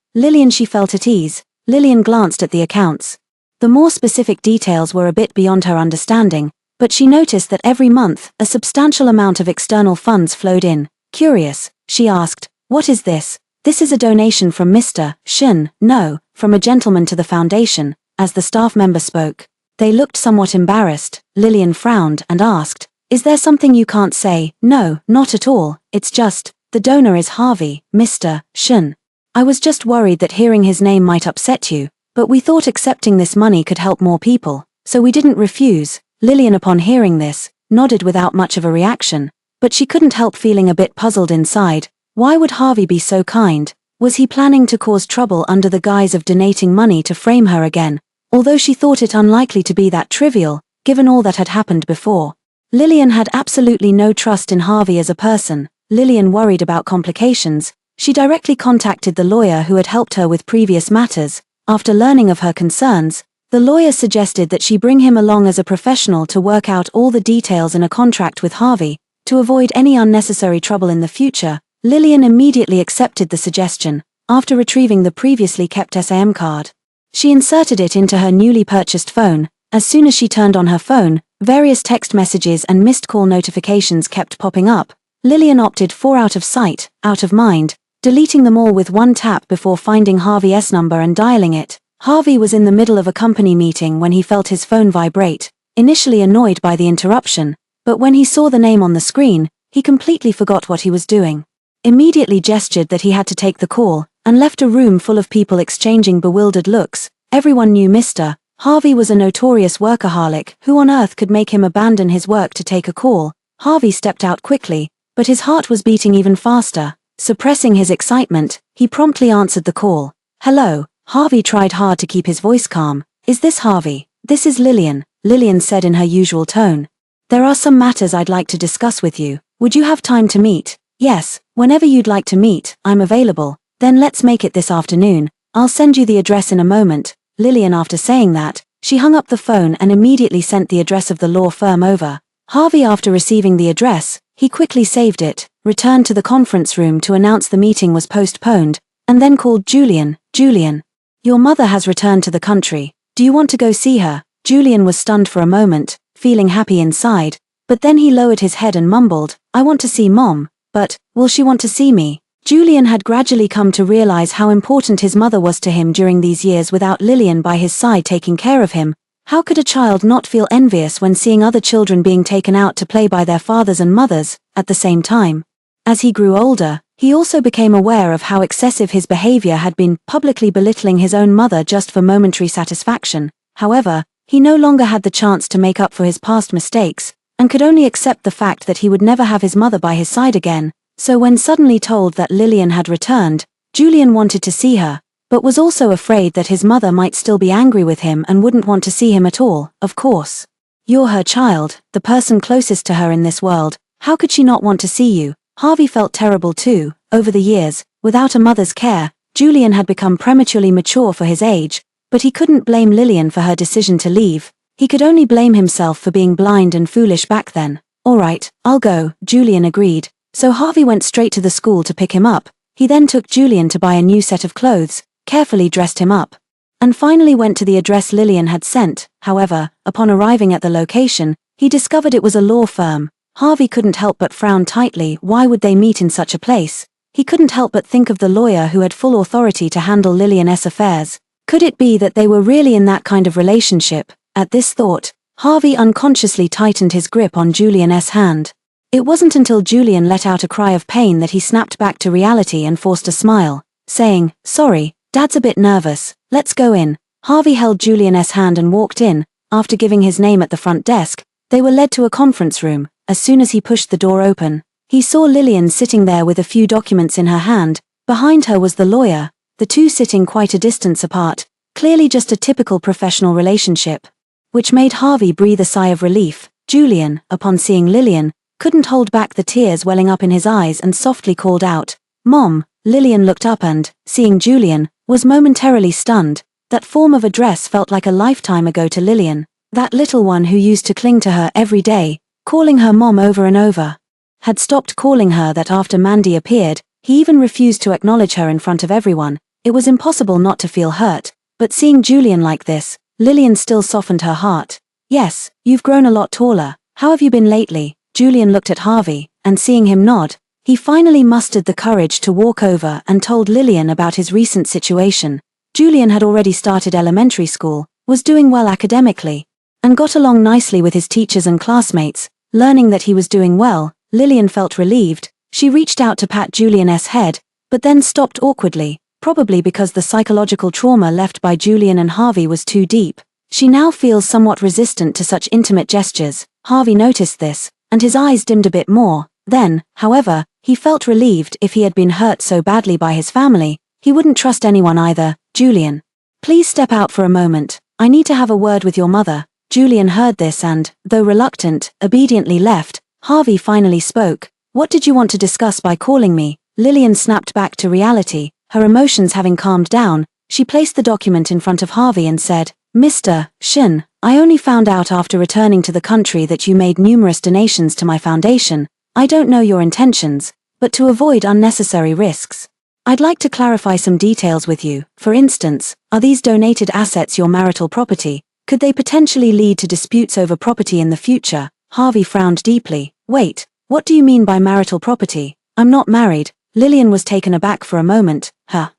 she felt at ease. Lillian glanced at the accounts. The more specific details were a bit beyond her understanding, but she noticed that every month, a substantial amount of external funds flowed in. Curious, she asked, "What is this?" "This is a donation from Mr. Shen." "No, from a gentleman to the foundation," as the staff member spoke. They looked somewhat embarrassed. Lillian frowned and asked, "Is there something you can't say?" "No, not at all, it's just, the donor is Harvey, Mr. Shen. I was just worried that hearing his name might upset you, but we thought accepting this money could help more people, so we didn't refuse." Lillian, upon hearing this, nodded without much of a reaction, but she couldn't help feeling a bit puzzled inside. Why would Harvey be so kind? Was he planning to cause trouble under the guise of donating money to frame her again? Although she thought it unlikely to be that trivial, given all that had happened before. Lillian had absolutely no trust in Harvey as a person. Lillian worried about complications. She directly contacted the lawyer who had helped her with previous matters. After learning of her concerns, the lawyer suggested that she bring him along as a professional to work out all the details in a contract with Harvey, to avoid any unnecessary trouble in the future. Lillian immediately accepted the suggestion. After retrieving the previously kept SIM card, she inserted it into her newly purchased phone. As soon as she turned on her phone, various text messages and missed call notifications kept popping up. Lillian opted for out of sight, out of mind, deleting them all with one tap before finding Harvey's number and dialing it. Harvey was in the middle of a company meeting when he felt his phone vibrate, initially annoyed by the interruption, but when he saw the name on the screen, he completely forgot what he was doing. Immediately gestured that he had to take the call, and left a room full of people exchanging bewildered looks. Everyone knew Mr. Harvey was a notorious workaholic. Who on earth could make him abandon his work to take a call? Harvey stepped out quickly, but his heart was beating even faster. Suppressing his excitement, he promptly answered the call. "Hello." Harvey tried hard to keep his voice calm. "Is this Harvey?" "This is Lillian," Lillian said in her usual tone. "There are some matters I'd like to discuss with you. Would you have time to meet?" "Yes, whenever you'd like to meet, I'm available." "Then let's make it this afternoon. I'll send you the address in a moment." Lillian, after saying that, She hung up the phone and immediately sent the address of the law firm over. Harvey, after receiving the address, he quickly saved it, returned to the conference room to announce the meeting was postponed, and then called Julian. Julian, your mother has returned to the country. Do you want to go see her? Julian was stunned for a moment, feeling happy inside, but then he lowered his head and mumbled, I want to see Mom, but, will she want to see me? Julian had gradually come to realize how important his mother was to him during these years without Lillian by his side taking care of him. How could a child not feel envious when seeing other children being taken out to play by their fathers and mothers, at the same time? As he grew older, he also became aware of how excessive his behavior had been, publicly belittling his own mother just for momentary satisfaction. However, he no longer had the chance to make up for his past mistakes, and could only accept the fact that he would never have his mother by his side again. So when suddenly told that Lillian had returned, Julian wanted to see her, but was also afraid that his mother might still be angry with him and wouldn't want to see him at all. Of course. You're her child, the person closest to her in this world. How could she not want to see you? Harvey felt terrible too. Over the years, without a mother's care, Julian had become prematurely mature for his age, but he couldn't blame Lillian for her decision to leave. He could only blame himself for being blind and foolish back then. All right, I'll go, Julian agreed. So Harvey went straight to the school to pick him up. He then took Julian to buy a new set of clothes, carefully dressed him up, and finally went to the address Lillian had sent. However, upon arriving at the location, he discovered it was a law firm. Harvey couldn't help but frown tightly. Why would they meet in such a place? He couldn't help but think of the lawyer who had full authority to handle Lillian's affairs. Could it be that they were really in that kind of relationship? At this thought, Harvey unconsciously tightened his grip on Julian's hand. It wasn't until Julian let out a cry of pain that he snapped back to reality and forced a smile, saying, Sorry, Dad's a bit nervous, let's go in. Harvey held Julian's hand and walked in. After giving his name at the front desk, they were led to a conference room. As soon as he pushed the door open, he saw Lillian sitting there with a few documents in her hand. Behind her was the lawyer, the two sitting quite a distance apart, clearly just a typical professional relationship, which made Harvey breathe a sigh of relief. Julian, upon seeing Lillian, couldn't hold back the tears welling up in his eyes and softly called out, Mom. Lillian looked up and, seeing Julian, was momentarily stunned. That form of address felt like a lifetime ago to Lillian. That little one who used to cling to her every day, calling her Mom over and over, had stopped calling her that after Mandy appeared. He even refused to acknowledge her in front of everyone. It was impossible not to feel hurt, but seeing Julian like this, Lillian still softened her heart. Yes, you've grown a lot taller. How have you been lately? Julian looked at Harvey, and seeing him nod, he finally mustered the courage to walk over and told Lillian about his recent situation. Julian had already started elementary school, was doing well academically, and got along nicely with his teachers and classmates. Learning that he was doing well, Lillian felt relieved. She reached out to pat Julian's head, but then stopped awkwardly, probably because the psychological trauma left by Julian and Harvey was too deep. She now feels somewhat resistant to such intimate gestures. Harvey noticed this, and his eyes dimmed a bit more. Then, however, he felt relieved. If he had been hurt so badly by his family, he wouldn't trust anyone either. Julian, please step out for a moment. I need to have a word with your mother. Julian heard this and, though reluctant, obediently left. Harvey finally spoke. What did you want to discuss by calling me? Lillian snapped back to reality. Her emotions having calmed down, she placed the document in front of Harvey and said, Mr. Shin, I only found out after returning to the country that you made numerous donations to my foundation. I don't know your intentions, but to avoid unnecessary risks, I'd like to clarify some details with you. For instance, are these donated assets your marital property? Could they potentially lead to disputes over property in the future? Harvey frowned deeply. Wait, what do you mean by marital property? I'm not married. Lillian was taken aback for a moment.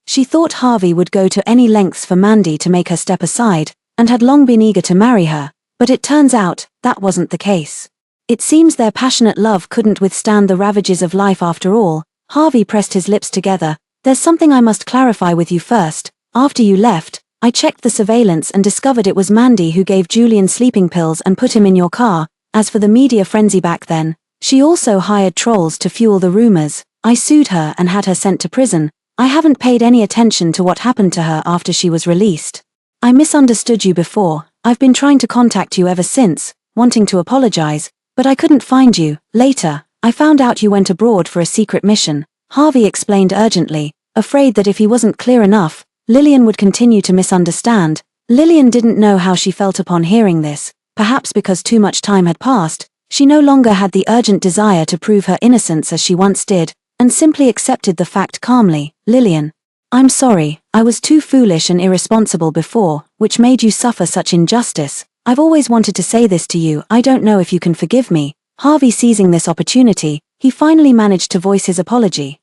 She thought Harvey would go to any lengths for Mandy to make her step aside, and had long been eager to marry her, but it turns out, that wasn't the case. It seems their passionate love couldn't withstand the ravages of life after all. Harvey pressed his lips together. There's something I must clarify with you first. After you left, I checked the surveillance and discovered it was Mandy who gave Julian sleeping pills and put him in your car. As for the media frenzy back then, she also hired trolls to fuel the rumors. I sued her and had her sent to prison. I haven't paid any attention to what happened to her after she was released. I misunderstood you before. I've been trying to contact you ever since, wanting to apologize, but I couldn't find you. Later, I found out you went abroad for a secret mission. Harvey explained urgently, afraid that if he wasn't clear enough, Lillian would continue to misunderstand. Lillian didn't know how she felt upon hearing this. Perhaps because too much time had passed, she no longer had the urgent desire to prove her innocence as she once did, and simply accepted the fact calmly. Lillian, I'm sorry, I was too foolish and irresponsible before, which made you suffer such injustice. I've always wanted to say this to you. I don't know if you can forgive me. Harvey, seizing this opportunity, he finally managed to voice his apology.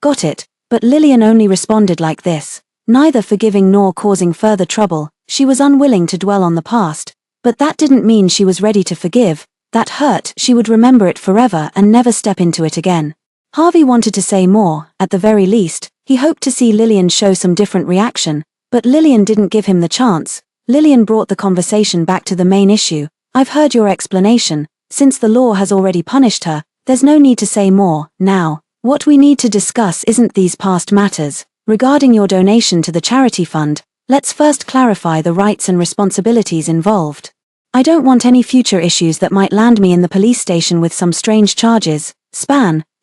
Got it. But Lillian only responded like this, neither forgiving nor causing further trouble. She was unwilling to dwell on the past, but that didn't mean she was ready to forgive. That hurt, she would remember it forever and never step into it again. Harvey wanted to say more. At the very least, he hoped to see Lillian show some different reaction, but Lillian didn't give him the chance. Lillian brought the conversation back to the main issue. I've heard your explanation. Since the law has already punished her, there's no need to say more. Now, what we need to discuss isn't these past matters. Regarding your donation to the charity fund, let's first clarify the rights and responsibilities involved. I don't want any future issues that might land me in the police station with some strange charges.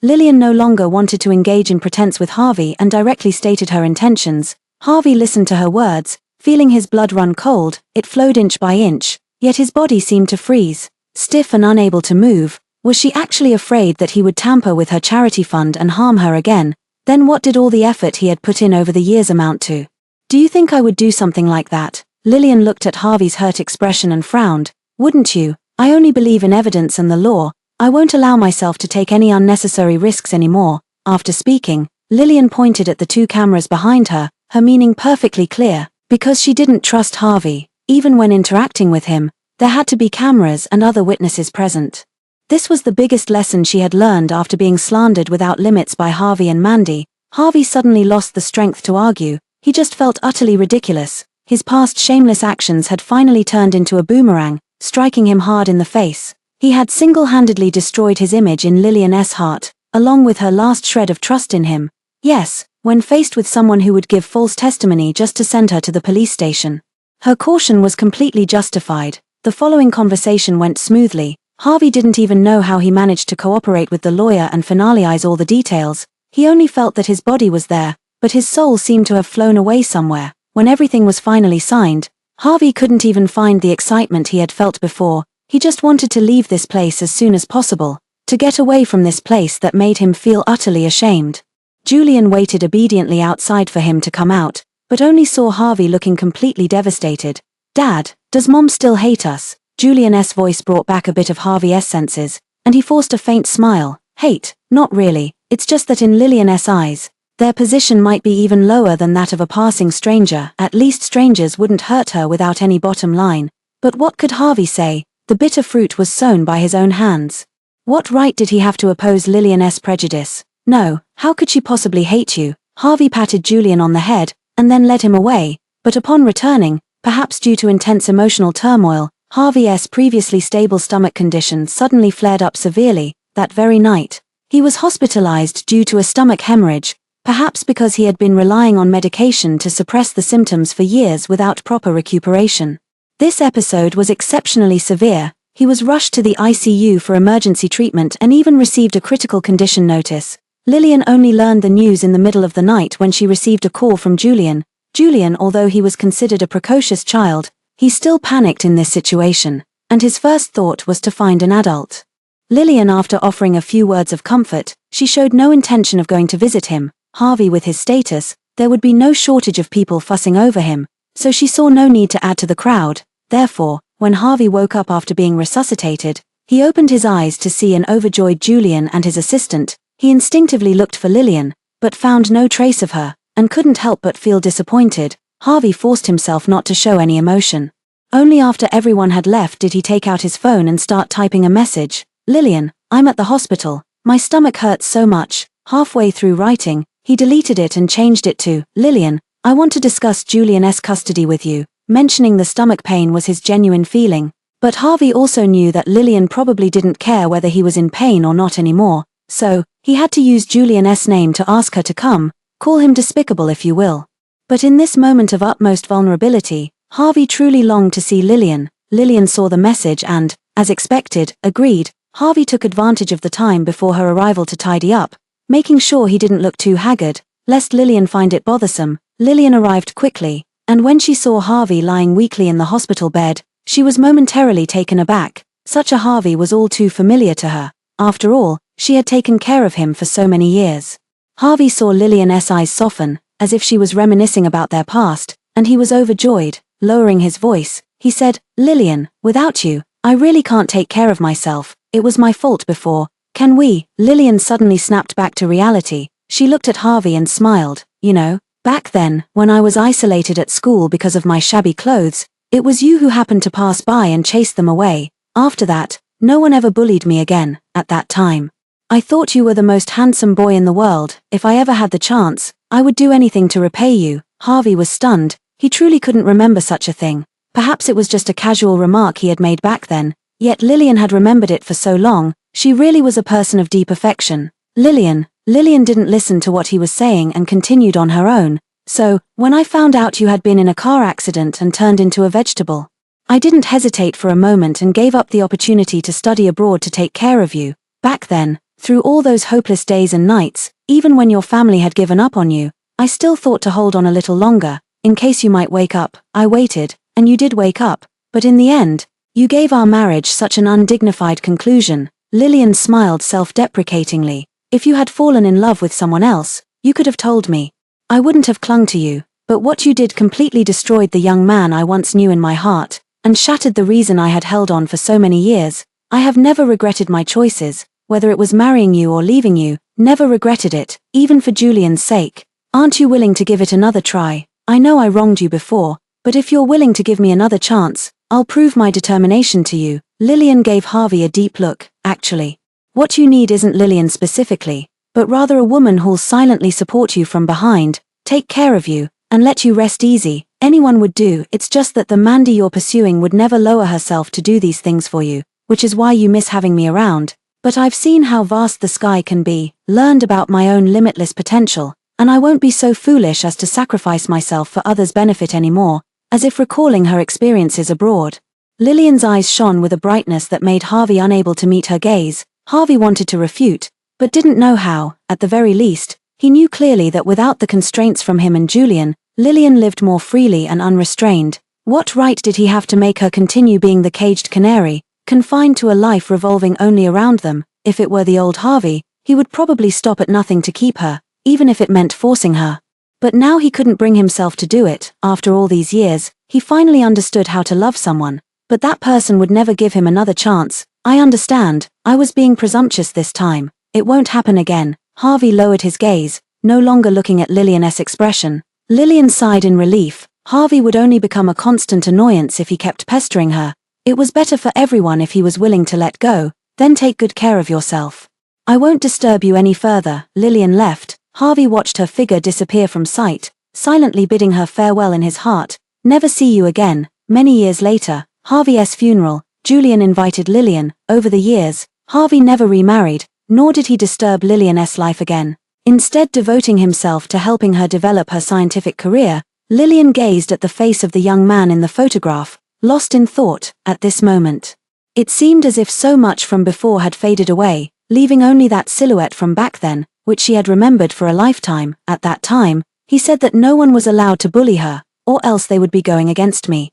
Lillian no longer wanted to engage in pretense with Harvey and directly stated her intentions. Harvey listened to her words, feeling his blood run cold. It flowed inch by inch, yet his body seemed to freeze, stiff and unable to move. Was she actually afraid that he would tamper with her charity fund and harm her again? Then what did all the effort he had put in over the years amount to? Do you think I would do something like that? Lillian looked at Harvey's hurt expression and frowned. Wouldn't you? I only believe in evidence and the law. I won't allow myself to take any unnecessary risks anymore. After speaking, Lillian pointed at the two cameras behind her, her meaning perfectly clear. Because she didn't trust Harvey, even when interacting with him, there had to be cameras and other witnesses present. This was the biggest lesson she had learned after being slandered without limits by Harvey and Mandy. Harvey suddenly lost the strength to argue. He just felt utterly ridiculous. His past shameless actions had finally turned into a boomerang, striking him hard in the face. He had single-handedly destroyed his image in Lillian's heart, along with her last shred of trust in him. Yes, when faced with someone who would give false testimony just to send her to the police station. Her caution was completely justified. The following conversation went smoothly. Harvey didn't even know how he managed to cooperate with the lawyer and finalize all the details. He only felt that his body was there, but his soul seemed to have flown away somewhere. When everything was finally signed, Harvey couldn't even find the excitement he had felt before. He just wanted to leave this place as soon as possible, to get away from this place that made him feel utterly ashamed. Julian waited obediently outside for him to come out, but only saw Harvey looking completely devastated. Dad, does Mom still hate us? Julian's voice brought back a bit of Harvey's senses, and he forced a faint smile. Hate? Not really. It's just that in Lillian's eyes, their position might be even lower than that of a passing stranger. At least strangers wouldn't hurt her without any bottom line. But what could Harvey say? The bitter fruit was sown by his own hands. What right did he have to oppose Lillian's prejudice? No, how could she possibly hate you? Harvey patted Julian on the head, and then led him away, but upon returning, perhaps due to intense emotional turmoil, Harvey's previously stable stomach condition suddenly flared up severely. That very night, he was hospitalized due to a stomach hemorrhage, perhaps because he had been relying on medication to suppress the symptoms for years without proper recuperation. This episode was exceptionally severe. He was rushed to the ICU for emergency treatment and even received a critical condition notice. Lillian only learned the news in the middle of the night when she received a call from Julian. Julian, although he was considered a precocious child, he still panicked in this situation, and his first thought was to find an adult. Lillian, after offering a few words of comfort, she showed no intention of going to visit him. Harvey, with his status, there would be no shortage of people fussing over him, so she saw no need to add to the crowd. Therefore, when Harvey woke up after being resuscitated, he opened his eyes to see an overjoyed Julian and his assistant. He instinctively looked for Lillian, but found no trace of her, and couldn't help but feel disappointed. Harvey forced himself not to show any emotion. Only after everyone had left did he take out his phone and start typing a message. Lillian, I'm at the hospital. My stomach hurts so much. Halfway through writing, he deleted it and changed it to, Lillian, I want to discuss Julian's custody with you. Mentioning the stomach pain was his genuine feeling. But Harvey also knew that Lillian probably didn't care whether he was in pain or not anymore, so he had to use Julian's name to ask her to come. Call him despicable if you will. But in this moment of utmost vulnerability, Harvey truly longed to see Lillian. Lillian saw the message and, as expected, agreed. Harvey took advantage of the time before her arrival to tidy up, making sure he didn't look too haggard, lest Lillian find it bothersome. Lillian arrived quickly, And when she saw Harvey lying weakly in the hospital bed, she was momentarily taken aback. Such a Harvey was all too familiar to her. After all, she had taken care of him for so many years. Harvey saw Lillian's eyes soften, as if she was reminiscing about their past, and he was overjoyed. Lowering his voice, he said, "Lillian, without you, I really can't take care of myself. It was my fault before. Can we?" Lillian suddenly snapped back to reality. She looked at Harvey and smiled. "You know, back then, when I was isolated at school because of my shabby clothes, it was you who happened to pass by and chased them away. After that, no one ever bullied me again. At that time, I thought you were the most handsome boy in the world. If I ever had the chance, I would do anything to repay you." Harvey was stunned. He truly couldn't remember such a thing. Perhaps it was just a casual remark he had made back then, yet Lillian had remembered it for so long. She really was a person of deep affection. Lillian didn't listen to what he was saying and continued on her own. "So, when I found out you had been in a car accident and turned into a vegetable, I didn't hesitate for a moment and gave up the opportunity to study abroad to take care of you. Back then, through all those hopeless days and nights, even when your family had given up on you, I still thought to hold on a little longer, in case you might wake up. I waited, and you did wake up, but in the end, you gave our marriage such an undignified conclusion." Lillian smiled self-deprecatingly. "If you had fallen in love with someone else, you could have told me. I wouldn't have clung to you, but what you did completely destroyed the young man I once knew in my heart, and shattered the reason I had held on for so many years. I have never regretted my choices, whether it was marrying you or leaving you, never regretted it, even for Julian's sake. Aren't you willing to give it another try? I know I wronged you before, but if you're willing to give me another chance, I'll prove my determination to you." Lillian gave Harvey a deep look. "Actually, what you need isn't Lillian specifically, but rather a woman who'll silently support you from behind, take care of you, and let you rest easy. Anyone would do. It's just that the Mandy you're pursuing would never lower herself to do these things for you, which is why you miss having me around. But I've seen how vast the sky can be, learned about my own limitless potential, and I won't be so foolish as to sacrifice myself for others' benefit anymore," as if recalling her experiences abroad. Lillian's eyes shone with a brightness that made Harvey unable to meet her gaze. Harvey wanted to refute, but didn't know how. At the very least, he knew clearly that without the constraints from him and Julian, Lillian lived more freely and unrestrained. What right did he have to make her continue being the caged canary, confined to a life revolving only around them? If it were the old Harvey, he would probably stop at nothing to keep her, even if it meant forcing her. But now he couldn't bring himself to do it. After all these years, he finally understood how to love someone, but that person would never give him another chance. "I understand, I was being presumptuous this time. It won't happen again." Harvey lowered his gaze, no longer looking at Lillian's expression. Lillian sighed in relief. Harvey would only become a constant annoyance if he kept pestering her. It was better for everyone if he was willing to let go. "Then take good care of yourself. I won't disturb you any further." Lillian left. Harvey watched her figure disappear from sight, silently bidding her farewell in his heart. "Never see you again." Many years later, Harvey's funeral, Julian invited Lillian. Over the years, Harvey never remarried, nor did he disturb Lillian's life again. Instead, devoting himself to helping her develop her scientific career, Lillian gazed at the face of the young man in the photograph, lost in thought. At this moment, it seemed as if so much from before had faded away, leaving only that silhouette from back then, which she had remembered for a lifetime. "At that time, he said that no one was allowed to bully her, or else they would be going against me.